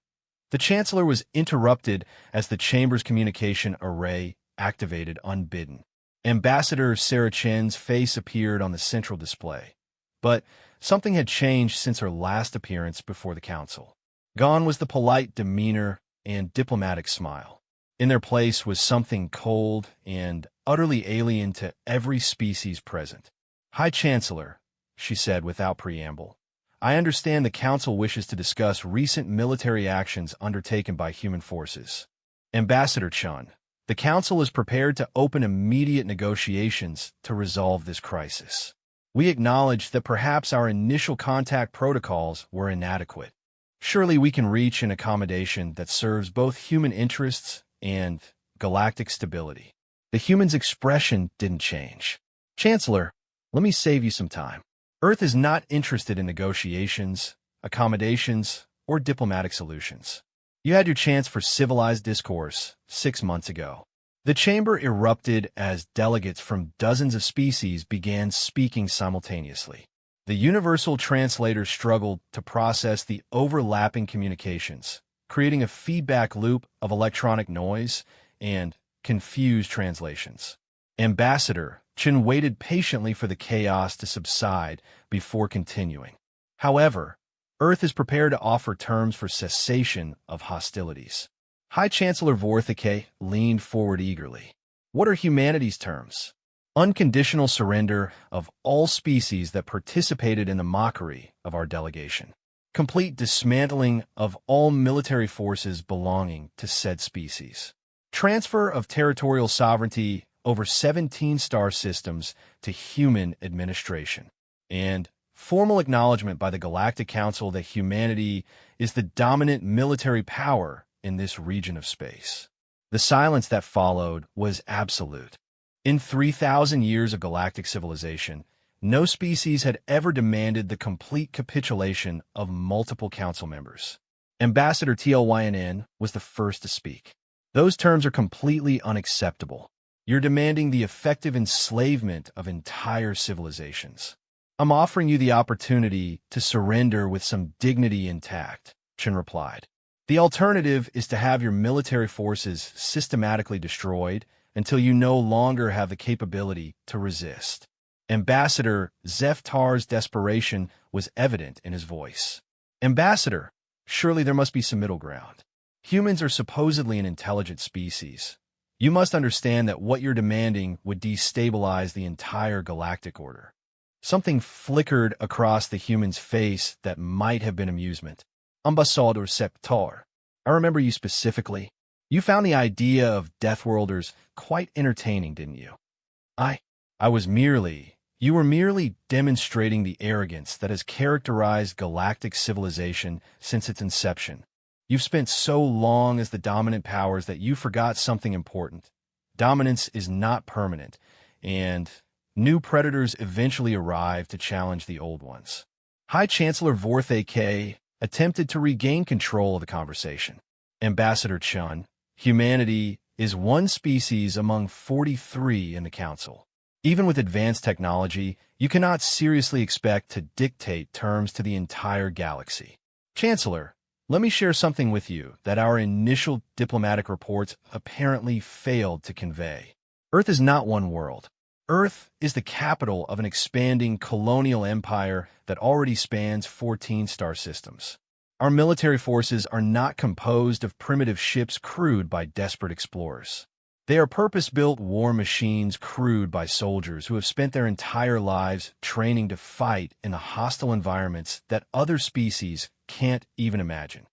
The Chancellor was interrupted as the chamber's communication array activated unbidden. Ambassador Sarah Chen's face appeared on the central display, but something had changed since her last appearance before the council. Gone was the polite demeanor and diplomatic smile. In their place was something cold and utterly alien to every species present. High Chancellor, she said without preamble, I understand the Council wishes to discuss recent military actions undertaken by human forces. Ambassador Chun, the Council is prepared to open immediate negotiations to resolve this crisis. We acknowledge that perhaps our initial contact protocols were inadequate. Surely we can reach an accommodation that serves both human interests and galactic stability. The human's expression didn't change. Chancellor, let me save you some time. Earth is not interested in negotiations, accommodations, or diplomatic solutions. You had your chance for civilized discourse 6 months ago. The chamber erupted as delegates from dozens of species began speaking simultaneously. The universal translator struggled to process the overlapping communications, creating a feedback loop of electronic noise and confused translations. Ambassador Chen waited patiently for the chaos to subside before continuing. However, Earth is prepared to offer terms for cessation of hostilities. High Chancellor Vorthake leaned forward eagerly. What are humanity's terms? Unconditional surrender of all species that participated in the mockery of our delegation. Complete dismantling of all military forces belonging to said species. Transfer of territorial sovereignty over 17 star systems to human administration. And formal acknowledgement by the Galactic Council that humanity is the dominant military power in this region of space. The silence that followed was absolute. In 3,000 years of galactic civilization, no species had ever demanded the complete capitulation of multiple council members. Ambassador TLYNN was the first to speak. Those terms are completely unacceptable. You're demanding the effective enslavement of entire civilizations. I'm offering you the opportunity to surrender with some dignity intact, Chen replied. The alternative is to have your military forces systematically destroyed until you no longer have the capability to resist. Ambassador Zeftar's desperation was evident in his voice. Ambassador, surely there must be some middle ground. Humans are supposedly an intelligent species. You must understand that what you're demanding would destabilize the entire galactic order. Something flickered across the human's face that might have been amusement. Ambassador Septar, I remember you specifically. You found the idea of Deathworlders quite entertaining, didn't you? I, you were merely demonstrating the arrogance that has characterized galactic civilization since its inception. You've spent so long as the dominant powers that you forgot something important. Dominance is not permanent, and new predators eventually arrive to challenge the old ones. High Chancellor Vorthe K attempted to regain control of the conversation. Ambassador Chun, humanity is one species among 43 in the Council. Even with advanced technology, you cannot seriously expect to dictate terms to the entire galaxy. Chancellor, let me share something with you that our initial diplomatic reports apparently failed to convey. Earth is not one world. Earth is the capital of an expanding colonial empire that already spans 14 star systems. Our military forces are not composed of primitive ships crewed by desperate explorers. They are purpose-built war machines crewed by soldiers who have spent their entire lives training to fight in the hostile environments that other species can't even imagine.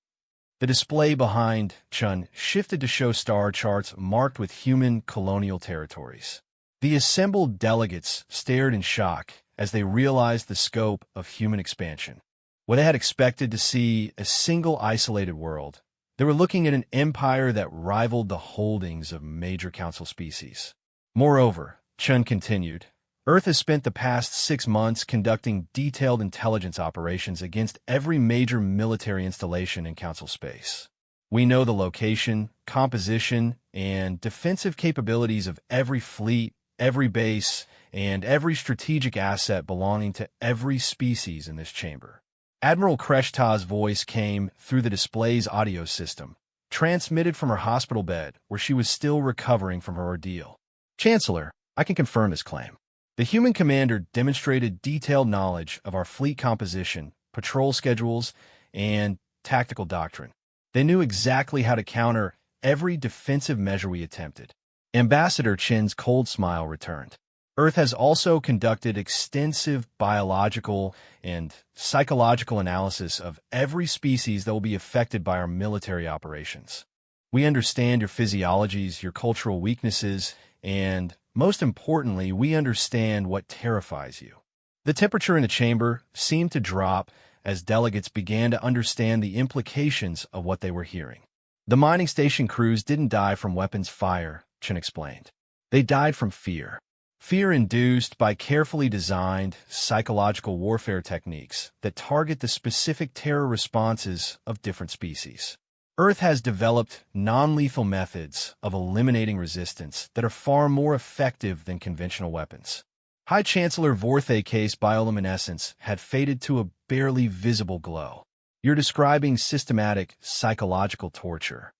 The display behind Chun shifted to show star charts marked with human colonial territories. The assembled delegates stared in shock as they realized the scope of human expansion. Where they had expected to see a single isolated world, they were looking at an empire that rivaled the holdings of major council species. Moreover, Chun continued, Earth has spent the past 6 months conducting detailed intelligence operations against every major military installation in council space. We know the location, composition, and defensive capabilities of every fleet, every base, and every strategic asset belonging to every species in this chamber. Admiral Kreshta's voice came through the display's audio system, transmitted from her hospital bed where she was still recovering from her ordeal. Chancellor, I can confirm this claim. The human commander demonstrated detailed knowledge of our fleet composition, patrol schedules, and tactical doctrine. They knew exactly how to counter every defensive measure we attempted. Ambassador Chin's cold smile returned. Earth has also conducted extensive biological and psychological analysis of every species that will be affected by our military operations. We understand your physiologies, your cultural weaknesses, and, most importantly, we understand what terrifies you. The temperature in the chamber seemed to drop as delegates began to understand the implications of what they were hearing. The mining station crews didn't die from weapons fire, Chen explained. They died from fear. Fear induced by carefully designed psychological warfare techniques that target the specific terror responses of different species. Earth has developed non-lethal methods of eliminating resistance that are far more effective than conventional weapons. High Chancellor Vorthe K's bioluminescence had faded to a barely visible glow. You're describing systematic psychological torture.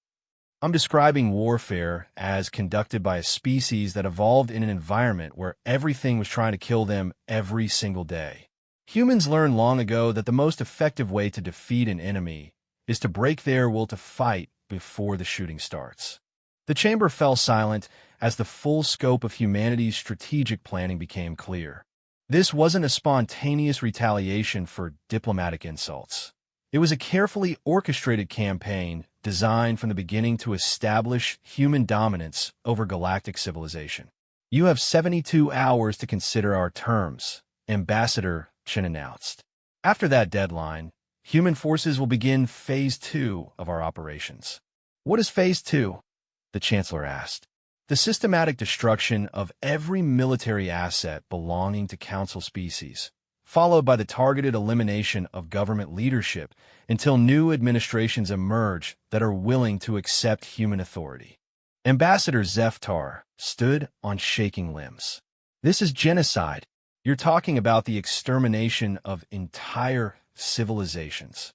I'm describing warfare as conducted by a species that evolved in an environment where everything was trying to kill them every single day. Humans learned long ago that the most effective way to defeat an enemy is to break their will to fight before the shooting starts. The chamber fell silent as the full scope of humanity's strategic planning became clear. This wasn't a spontaneous retaliation for diplomatic insults. It was a carefully orchestrated campaign designed from the beginning to establish human dominance over galactic civilization. You have 72 hours to consider our terms, Ambassador Chen announced. After that deadline, human forces will begin Phase 2 of our operations. What is Phase 2? The Chancellor asked. The systematic destruction of every military asset belonging to Council species, followed by the targeted elimination of government leadership until new administrations emerge that are willing to accept human authority. Ambassador Zeftar stood on shaking limbs. This is genocide. You're talking about the extermination of entire civilizations.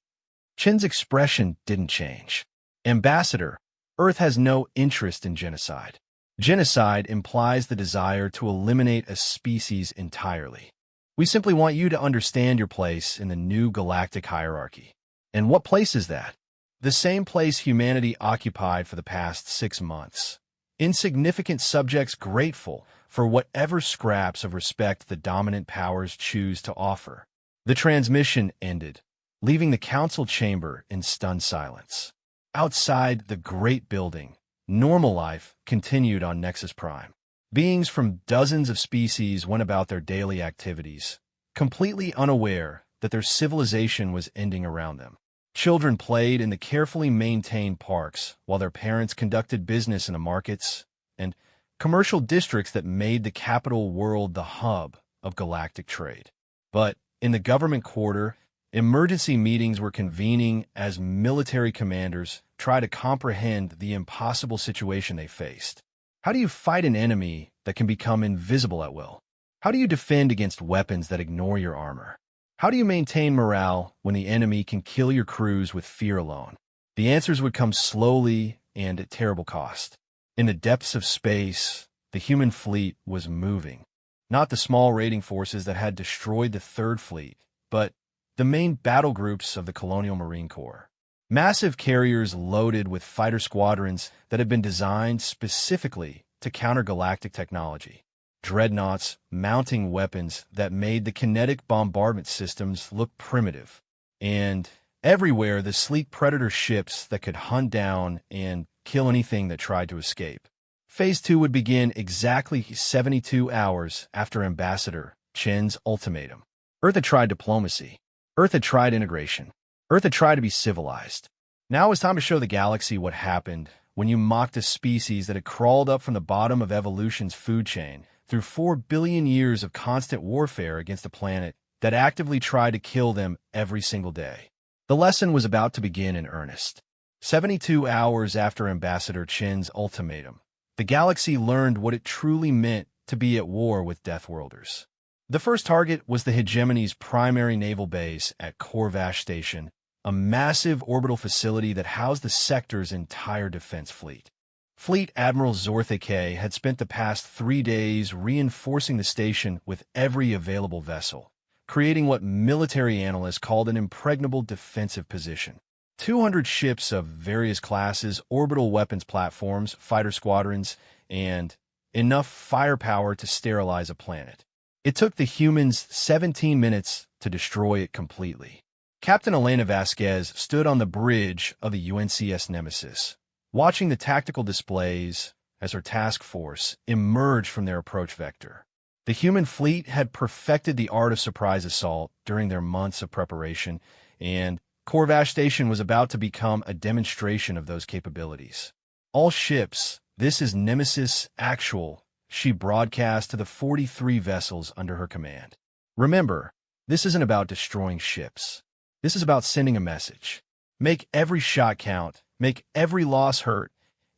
Chen's expression didn't change. Ambassador, Earth has no interest in genocide. Genocide implies the desire to eliminate a species entirely. We simply want you to understand your place in the new galactic hierarchy. And what place is that? The same place humanity occupied for the past 6 months. Insignificant subjects grateful for whatever scraps of respect the dominant powers choose to offer. The transmission ended, leaving the council chamber in stunned silence. Outside the great building, normal life continued on Nexus Prime. Beings from dozens of species went about their daily activities, completely unaware that their civilization was ending around them. Children played in the carefully maintained parks, while their parents conducted business in the markets and commercial districts that made the capital world the hub of galactic trade. But in the government quarter, emergency meetings were convening as military commanders tried to comprehend the impossible situation they faced. How do you fight an enemy that can become invisible at will? How do you defend against weapons that ignore your armor? How do you maintain morale when the enemy can kill your crews with fear alone? The answers would come slowly and at terrible cost. In the depths of space, the human fleet was moving. Not the small raiding forces that had destroyed the Third Fleet, but the main battle groups of the Colonial Marine Corps. Massive carriers loaded with fighter squadrons that had been designed specifically to counter galactic technology. Dreadnoughts mounting weapons that made the kinetic bombardment systems look primitive. And everywhere the sleek Predator ships that could hunt down and kill anything that tried to escape. Phase 2 would begin exactly 72 hours after Ambassador Chen's ultimatum. Earth had tried diplomacy. Earth had tried integration. Earth had tried to be civilized. Now it was time to show the galaxy what happened when you mocked a species that had crawled up from the bottom of evolution's food chain through 4 billion years of constant warfare against a planet that actively tried to kill them every single day. The lesson was about to begin in earnest. 72 hours after Ambassador Chen's ultimatum, the galaxy learned what it truly meant to be at war with Deathworlders. The first target was the hegemony's primary naval base at Corvash Station, a massive orbital facility that housed the sector's entire defense fleet. Fleet Admiral Zorthe K had spent the past 3 days reinforcing the station with every available vessel, creating what military analysts called an impregnable defensive position. 200 ships of various classes, orbital weapons platforms, fighter squadrons, and enough firepower to sterilize a planet. It took the humans 17 minutes to destroy it completely. Captain Elena Vasquez stood on the bridge of the UNCS Nemesis, watching the tactical displays as her task force emerged from their approach vector. The human fleet had perfected the art of surprise assault during their months of preparation, and Corvash Station was about to become a demonstration of those capabilities. All ships, this is Nemesis Actual, she broadcast to the 43 vessels under her command. Remember, this isn't about destroying ships. This is about sending a message. Make every shot count, make every loss hurt,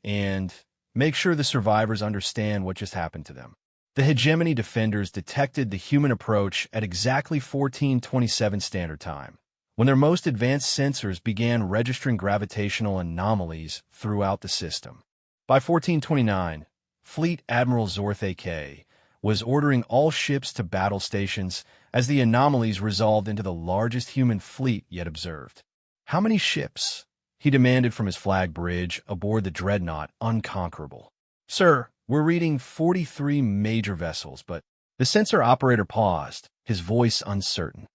and make sure the survivors understand what just happened to them. The hegemony defenders detected the human approach at exactly 14:27 Standard Time, when their most advanced sensors began registering gravitational anomalies throughout the system. By 14:29, Fleet Admiral Zorthe K was ordering all ships to battle stations as the anomalies resolved into the largest human fleet yet observed. How many ships? He demanded from his flag bridge aboard the dreadnought Unconquerable. Sir, we're reading 43 major vessels, but the sensor operator paused, his voice uncertain.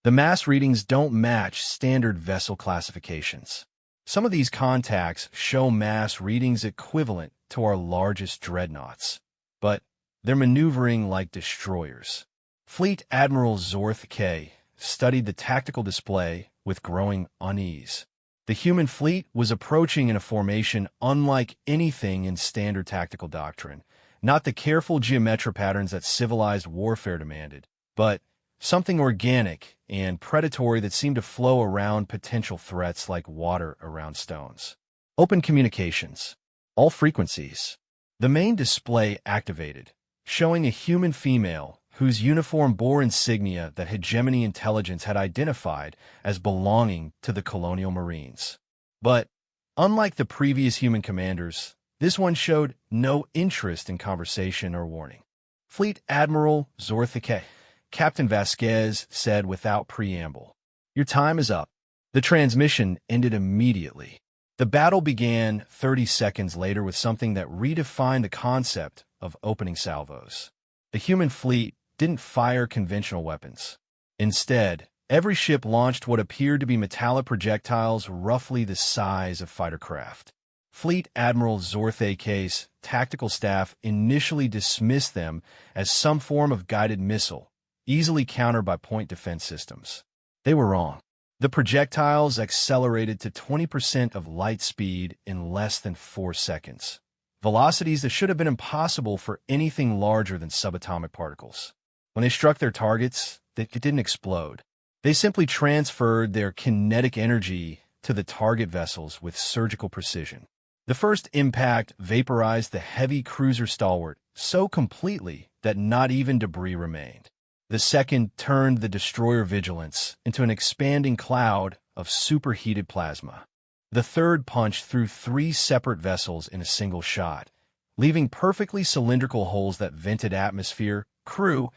The mass readings don't match standard vessel classifications. Some of these contacts show mass readings equivalent to our largest dreadnoughts, but they're maneuvering like destroyers. Fleet Admiral Zorthe K studied the tactical display with growing unease. The human fleet was approaching in a formation unlike anything in standard tactical doctrine, not the careful geometric patterns that civilized warfare demanded, but something organic and predatory that seemed to flow around potential threats like water around stones. Open communications. All frequencies. The main display activated, showing a human female whose uniform bore insignia that hegemony intelligence had identified as belonging to the Colonial Marines. But, unlike the previous human commanders, this one showed no interest in conversation or warning. Fleet Admiral Zorthe K, Captain Vasquez said without preamble, "Your time is up." The transmission ended immediately. The battle began 30 seconds later with something that redefined the concept of opening salvos. The human fleet didn't fire conventional weapons. Instead, every ship launched what appeared to be metallic projectiles roughly the size of fighter craft. Fleet Admiral Zorthe K's tactical staff initially dismissed them as some form of guided missile, easily countered by point defense systems. They were wrong. The projectiles accelerated to 20% of light speed in less than 4 seconds, velocities that should have been impossible for anything larger than subatomic particles. When they struck their targets, they didn't explode. They simply transferred their kinetic energy to the target vessels with surgical precision. The first impact vaporized the heavy cruiser stalwart so completely that not even debris remained. The second turned the destroyer Vigilance into an expanding cloud of superheated plasma. The third punched through 3 separate vessels in a single shot, leaving perfectly cylindrical holes that vented atmosphere, crew,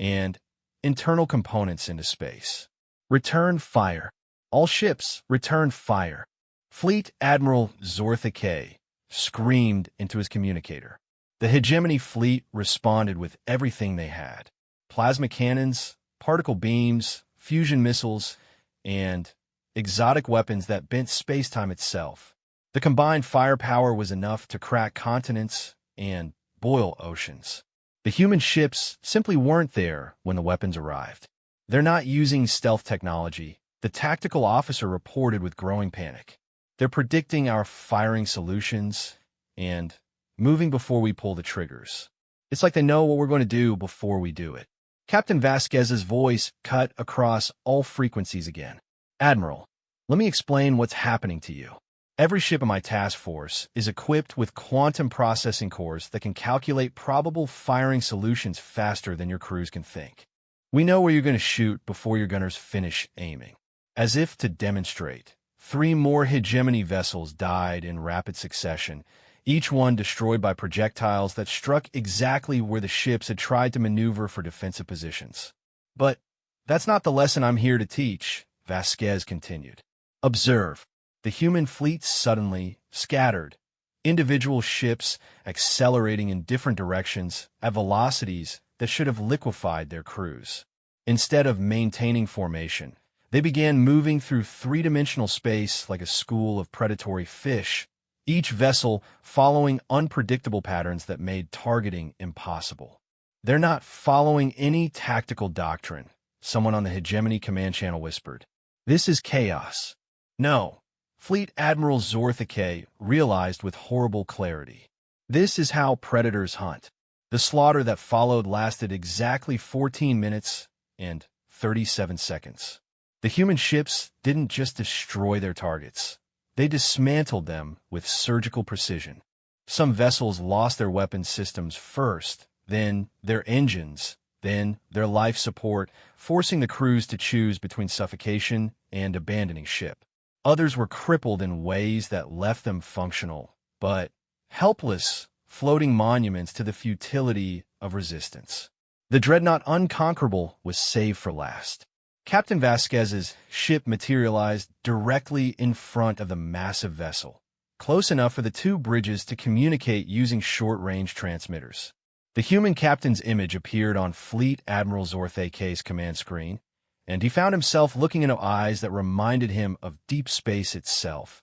and internal components into space. Return fire. All ships return fire. Fleet Admiral Zorthe K screamed into his communicator. The hegemony fleet responded with everything they had: plasma cannons, particle beams, fusion missiles, and exotic weapons that bent space-time itself. The combined firepower was enough to crack continents and boil oceans. The human ships simply weren't there when the weapons arrived. They're not using stealth technology, the tactical officer reported with growing panic. They're predicting our firing solutions and moving before we pull the triggers. It's like they know what we're going to do before we do it. Captain Vasquez's voice cut across all frequencies again. Admiral, let me explain what's happening to you. Every ship in my task force is equipped with quantum processing cores that can calculate probable firing solutions faster than your crews can think. We know where you're going to shoot before your gunners finish aiming. As if to demonstrate, 3 more hegemony vessels died in rapid succession, each one destroyed by projectiles that struck exactly where the ships had tried to maneuver for defensive positions. But that's not the lesson I'm here to teach, Vasquez continued. Observe. The human fleet suddenly scattered, individual ships accelerating in different directions at velocities that should have liquefied their crews. Instead of maintaining formation, they began moving through 3-dimensional space like a school of predatory fish, each vessel following unpredictable patterns that made targeting impossible. They're not following any tactical doctrine, someone on the hegemony command channel whispered. This is chaos. No. Fleet Admiral Zorthe K realized with horrible clarity. This is how predators hunt. The slaughter that followed lasted exactly 14 minutes and 37 seconds. The human ships didn't just destroy their targets. They dismantled them with surgical precision. Some vessels lost their weapons systems first, then their engines, then their life support, forcing the crews to choose between suffocation and abandoning ship. Others were crippled in ways that left them functional, but helpless, floating monuments to the futility of resistance. The dreadnought Unconquerable was saved for last. Captain Vasquez's ship materialized directly in front of the massive vessel, close enough for the 2 bridges to communicate using short-range transmitters. The human captain's image appeared on Fleet Admiral Zorthe K's command screen, and he found himself looking into eyes that reminded him of deep space itself.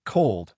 Cold,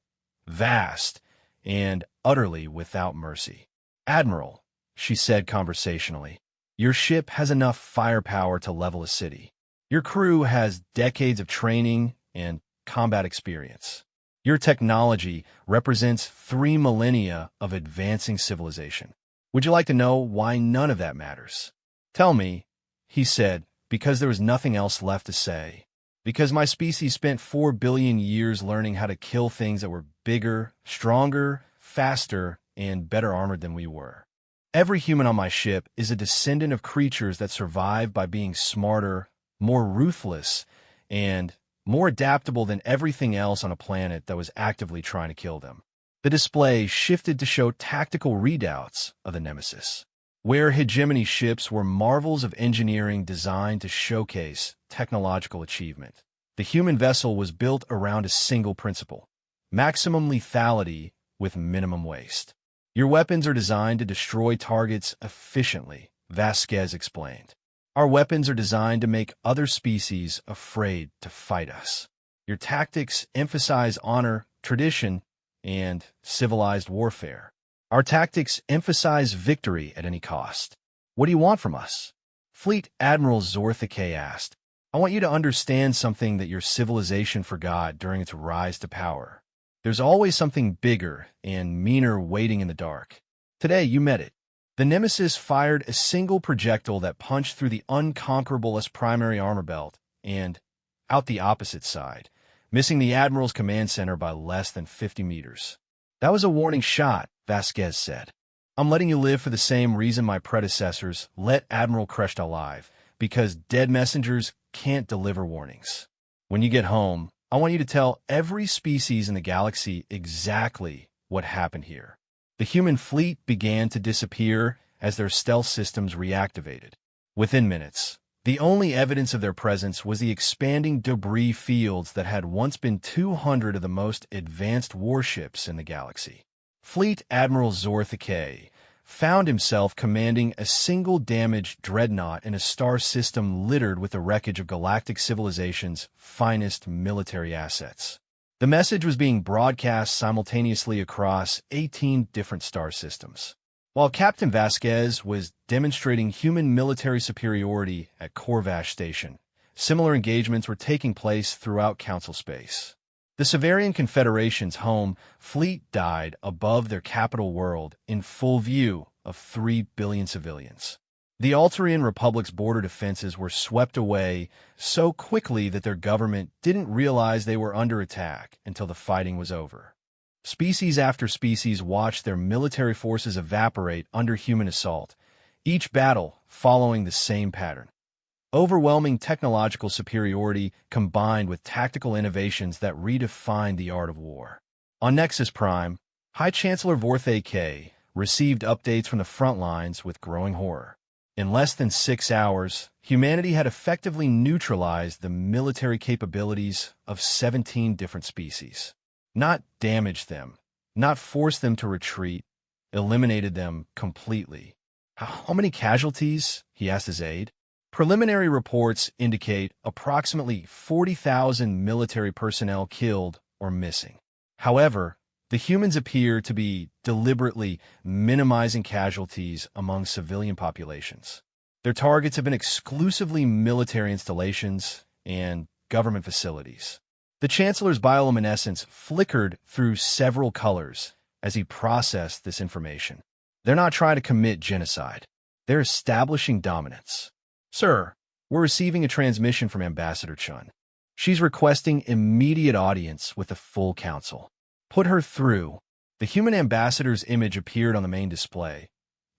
vast, and utterly without mercy. Admiral, she said conversationally, your ship has enough firepower to level a city. Your crew has decades of training and combat experience. Your technology represents 3 millennia of advancing civilization. Would you like to know why none of that matters? Tell me, he said, because there was nothing else left to say. Because my species spent 4 billion years learning how to kill things that were bigger, stronger, faster, and better armored than we were. Every human on my ship is a descendant of creatures that survived by being smarter, more ruthless, and more adaptable than everything else on a planet that was actively trying to kill them. The display shifted to show tactical readouts of the Nemesis, where hegemony ships were marvels of engineering designed to showcase technological achievement. The human vessel was built around a single principle: maximum lethality with minimum waste. Your weapons are designed to destroy targets efficiently, Vasquez explained. Our weapons are designed to make other species afraid to fight us. Your tactics emphasize honor, tradition, and civilized warfare. Our tactics emphasize victory at any cost. What do you want from us? Fleet Admiral Zorthike asked. I want you to understand something that your civilization forgot during its rise to power. There's always something bigger and meaner waiting in the dark. Today, you met it. The Nemesis fired a single projectile that punched through the unconquerable primary armor belt and out the opposite side, missing the Admiral's command center by less than 50 meters. That was a warning shot, Vasquez said. I'm letting you live for the same reason my predecessors let Admiral Crushed alive, because dead messengers can't deliver warnings. When you get home, I want you to tell every species in the galaxy exactly what happened here. The human fleet began to disappear as their stealth systems reactivated. Within minutes, the only evidence of their presence was the expanding debris fields that had once been 200 of the most advanced warships in the galaxy. Fleet Admiral Zorthike found himself commanding a single damaged dreadnought in a star system littered with the wreckage of galactic civilization's finest military assets. The message was being broadcast simultaneously across 18 different star systems. While Captain Vasquez was demonstrating human military superiority at Corvash Station, similar engagements were taking place throughout Council space. The Severian Confederation's home fleet died above their capital world in full view of 3 billion civilians. The Altarian Republic's border defenses were swept away so quickly that their government didn't realize they were under attack until the fighting was over. Species after species watched their military forces evaporate under human assault, each battle following the same pattern. Overwhelming technological superiority combined with tactical innovations that redefined the art of war. On Nexus Prime, High Chancellor Vorthake received updates from the front lines with growing horror. In less than 6 hours, humanity had effectively neutralized the military capabilities of 17 different species. Not damaged them, not forced them to retreat, eliminated them completely. How many casualties? He asked his aide. Preliminary reports indicate approximately 40,000 military personnel killed or missing. However, the humans appear to be deliberately minimizing casualties among civilian populations. Their targets have been exclusively military installations and government facilities. The Chancellor's bioluminescence flickered through several colors as he processed this information. They're not trying to commit genocide. They're establishing dominance. Sir, we're receiving a transmission from Ambassador Chun. She's requesting immediate audience with the full council. Put her through. The human ambassador's image appeared on the main display,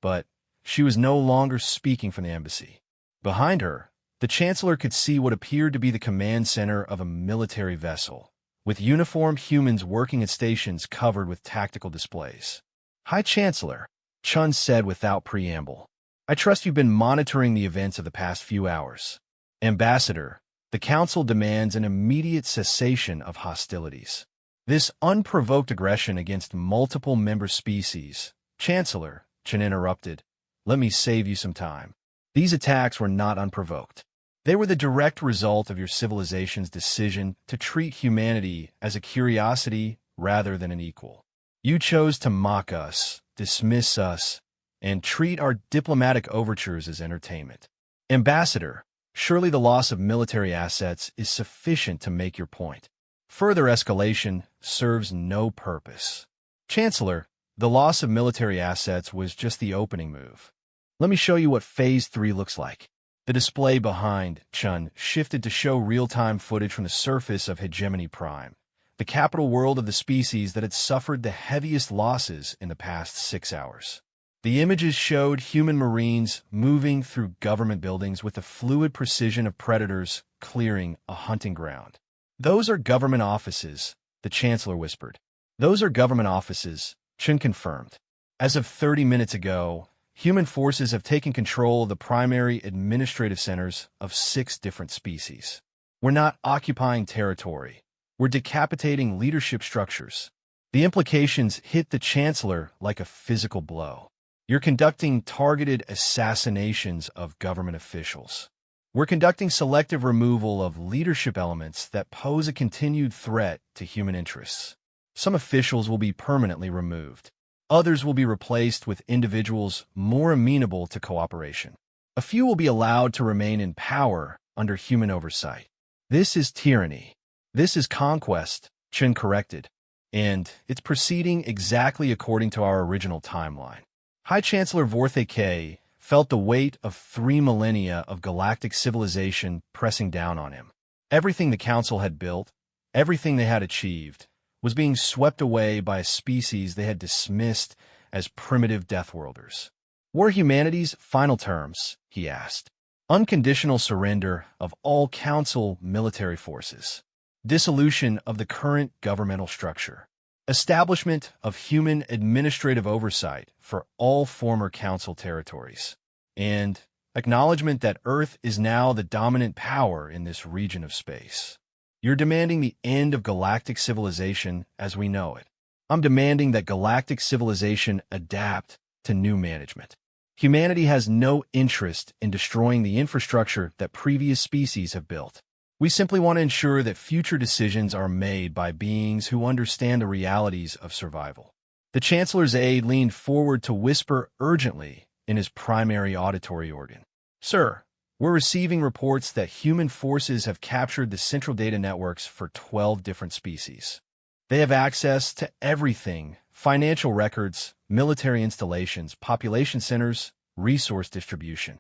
but she was no longer speaking from the embassy. Behind her, the Chancellor could see what appeared to be the command center of a military vessel, with uniformed humans working at stations covered with tactical displays. High Chancellor, Chun said without preamble. I trust you've been monitoring the events of the past few hours. Ambassador, the Council demands an immediate cessation of hostilities. This unprovoked aggression against multiple member species. Chancellor, Chun interrupted, let me save you some time. These attacks were not unprovoked. They were the direct result of your civilization's decision to treat humanity as a curiosity rather than an equal. You chose to mock us, dismiss us, and treat our diplomatic overtures as entertainment. Ambassador, surely the loss of military assets is sufficient to make your point. Further escalation serves no purpose. Chancellor, the loss of military assets was just the opening move. Let me show you what Phase 3 looks like. The display behind Chun shifted to show real-time footage from the surface of Hegemony Prime, the capital world of the species that had suffered the heaviest losses in the past 6 hours. The images showed human marines moving through government buildings with the fluid precision of predators clearing a hunting ground. Those are government offices, the Chancellor whispered. Those are government offices, Chun confirmed. As of 30 minutes ago, human forces have taken control of the primary administrative centers of 6 different species. We're not occupying territory. We're decapitating leadership structures. The implications hit the Chancellor like a physical blow. You're conducting targeted assassinations of government officials. We're conducting selective removal of leadership elements that pose a continued threat to human interests. Some officials will be permanently removed. Others will be replaced with individuals more amenable to cooperation. A few will be allowed to remain in power under human oversight. This is tyranny. This is conquest, Chen corrected, and it's proceeding exactly according to our original timeline. High Chancellor Vorthe K felt the weight of 3 millennia of galactic civilization pressing down on him. Everything the Council had built, everything they had achieved, was being swept away by a species they had dismissed as primitive Deathworlders. Were humanity's final terms, he asked. Unconditional surrender of all Council military forces. Dissolution of the current governmental structure. Establishment of human administrative oversight for all former Council territories. And acknowledgement that Earth is now the dominant power in this region of space. You're demanding the end of galactic civilization as we know it. I'm demanding that galactic civilization adapt to new management. Humanity has no interest in destroying the infrastructure that previous species have built. We simply want to ensure that future decisions are made by beings who understand the realities of survival. The Chancellor's aide leaned forward to whisper urgently in his primary auditory organ. Sir, we're receiving reports that human forces have captured the central data networks for 12 different species. They have access to everything: financial records, military installations, population centers, resource distribution.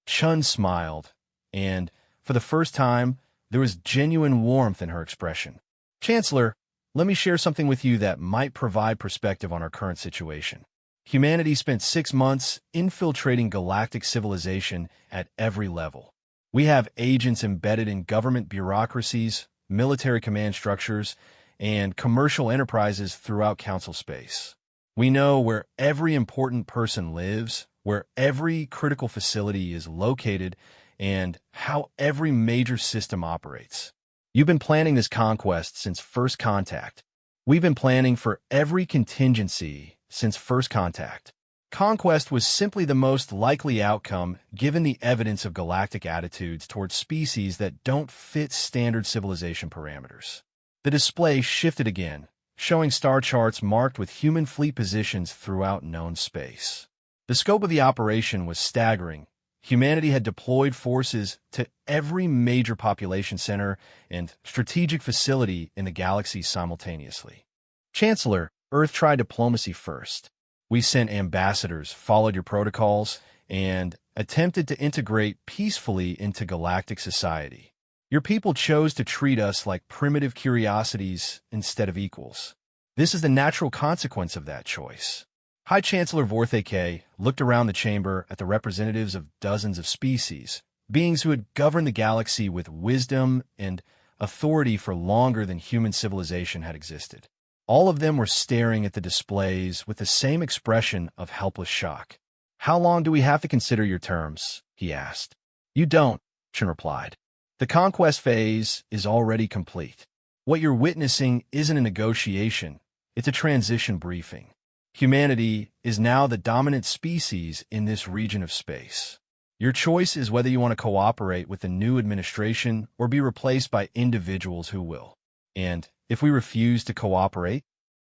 Chun smiled, and, for the first time, there was genuine warmth in her expression. Chancellor, let me share something with you that might provide perspective on our current situation. Humanity spent 6 months infiltrating galactic civilization at every level. We have agents embedded in government bureaucracies, military command structures, and commercial enterprises throughout Council space. We know where every important person lives, where every critical facility is located, and how every major system operates. You've been planning this conquest since first contact. We've been planning for every contingency since first contact. Conquest was simply the most likely outcome given the evidence of galactic attitudes towards species that don't fit standard civilization parameters. The display shifted again, showing star charts marked with human fleet positions throughout known space. The scope of the operation was staggering. Humanity had deployed forces to every major population center and strategic facility in the galaxy simultaneously. Chancellor, Earth tried diplomacy first. We sent ambassadors, followed your protocols, and attempted to integrate peacefully into galactic society. Your people chose to treat us like primitive curiosities instead of equals. This is the natural consequence of that choice. High Chancellor Vorthe K looked around the chamber at the representatives of dozens of species, beings who had governed the galaxy with wisdom and authority for longer than human civilization had existed. All of them were staring at the displays with the same expression of helpless shock. How long do we have to consider your terms? He asked. You don't, Chen replied. The conquest phase is already complete. What you're witnessing isn't a negotiation, it's a transition briefing. Humanity is now the dominant species in this region of space. Your choice is whether you want to cooperate with the new administration or be replaced by individuals who will. And if we refuse to cooperate,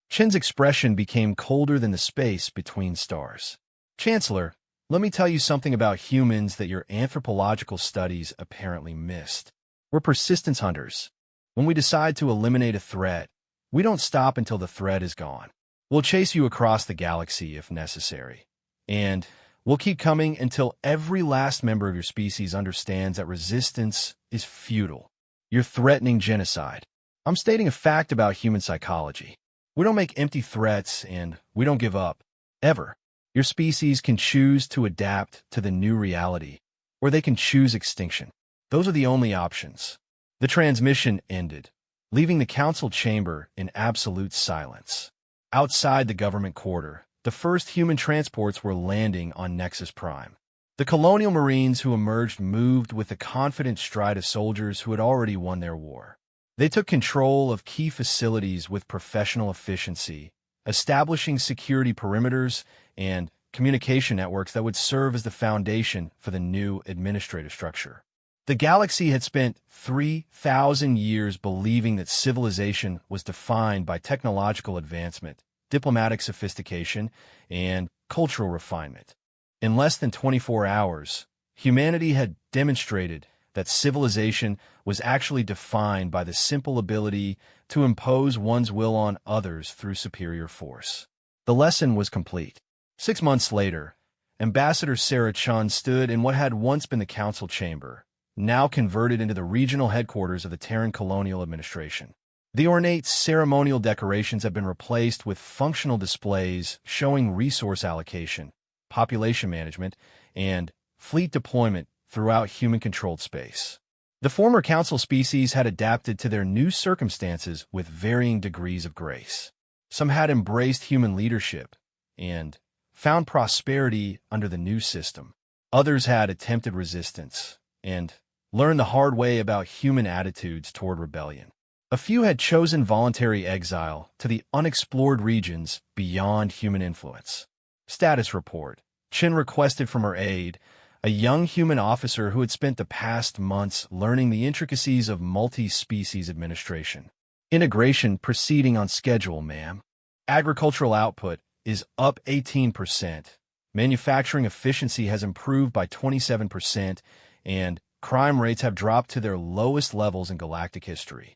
Chen's expression became colder than the space between stars. Chancellor, let me tell you something about humans that your anthropological studies apparently missed. We're persistence hunters. When we decide to eliminate a threat, we don't stop until the threat is gone. We'll chase you across the galaxy if necessary. And we'll keep coming until every last member of your species understands that resistance is futile. You're threatening genocide. I'm stating a fact about human psychology. We don't make empty threats and we don't give up. Ever. Your species can choose to adapt to the new reality, or they can choose extinction. Those are the only options. The transmission ended, leaving the council chamber in absolute silence. Outside the government quarter, the first human transports were landing on Nexus Prime. The colonial marines who emerged moved with the confident stride of soldiers who had already won their war. They took control of key facilities with professional efficiency, establishing security perimeters and communication networks that would serve as the foundation for the new administrative structure. The galaxy had spent 3,000 years believing that civilization was defined by technological advancement, diplomatic sophistication, and cultural refinement. In less than 24 hours, humanity had demonstrated that civilization was actually defined by the simple ability to impose one's will on others through superior force. The lesson was complete. 6 months later, Ambassador Sarah Chun stood in what had once been the council chamber, now converted into the regional headquarters of the Terran Colonial Administration. The ornate ceremonial decorations have been replaced with functional displays showing resource allocation, population management, and fleet deployment throughout human-controlled space. The former council species had adapted to their new circumstances with varying degrees of grace. Some had embraced human leadership and found prosperity under the new system. Others had attempted resistance and learned the hard way about human attitudes toward rebellion. A few had chosen voluntary exile to the unexplored regions beyond human influence. Status report. Chin requested from her aide, a young human officer who had spent the past months learning the intricacies of multi-species administration. Integration proceeding on schedule, ma'am. Agricultural output is up 18%. Manufacturing efficiency has improved by 27%, and crime rates have dropped to their lowest levels in galactic history.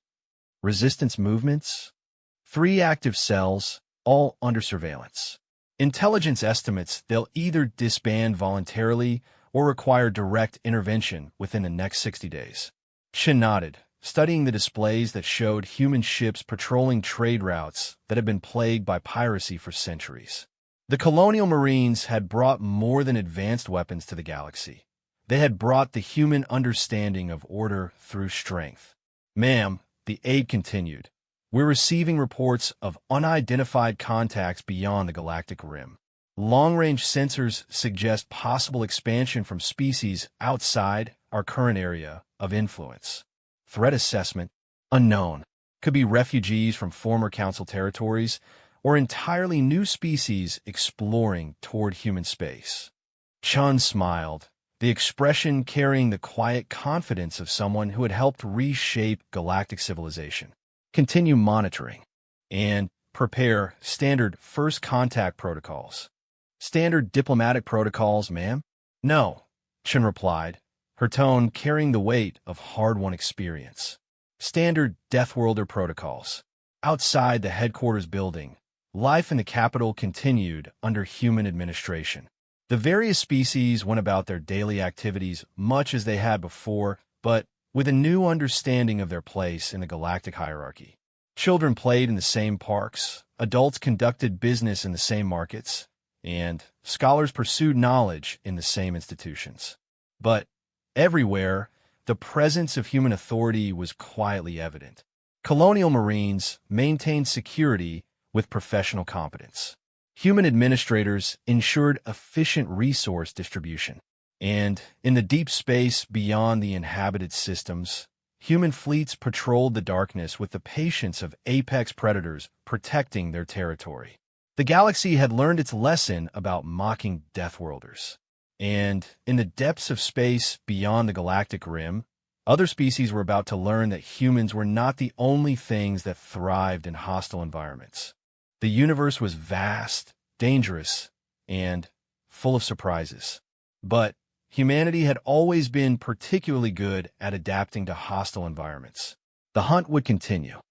Resistance movements? 3 active cells, all under surveillance. Intelligence estimates they'll either disband voluntarily or require direct intervention within the next 60 days. Chin nodded, studying the displays that showed human ships patrolling trade routes that had been plagued by piracy for centuries. The colonial marines had brought more than advanced weapons to the galaxy. They had brought the human understanding of order through strength. Ma'am, the aide continued, we're receiving reports of unidentified contacts beyond the galactic rim. Long-range sensors suggest possible expansion from species outside our current area of influence. Threat assessment, unknown. Could be refugees from former council territories or entirely new species exploring toward human space. Chun smiled, the expression carrying the quiet confidence of someone who had helped reshape galactic civilization. Continue monitoring and prepare standard first contact protocols. Standard diplomatic protocols, ma'am? No, Chin replied, her tone carrying the weight of hard-won experience. Standard Deathworlder protocols. Outside the headquarters building, life in the capital continued under human administration. The various species went about their daily activities much as they had before, but with a new understanding of their place in the galactic hierarchy. Children played in the same parks, adults conducted business in the same markets, and scholars pursued knowledge in the same institutions. But everywhere, the presence of human authority was quietly evident. Colonial Marines maintained security with professional competence. Human administrators ensured efficient resource distribution. And in the deep space beyond the inhabited systems, human fleets patrolled the darkness with the patience of apex predators protecting their territory. The galaxy had learned its lesson about mocking Deathworlders. And in the depths of space beyond the galactic rim, other species were about to learn that humans were not the only things that thrived in hostile environments. The universe was vast, dangerous, and full of surprises. But humanity had always been particularly good at adapting to hostile environments. The hunt would continue.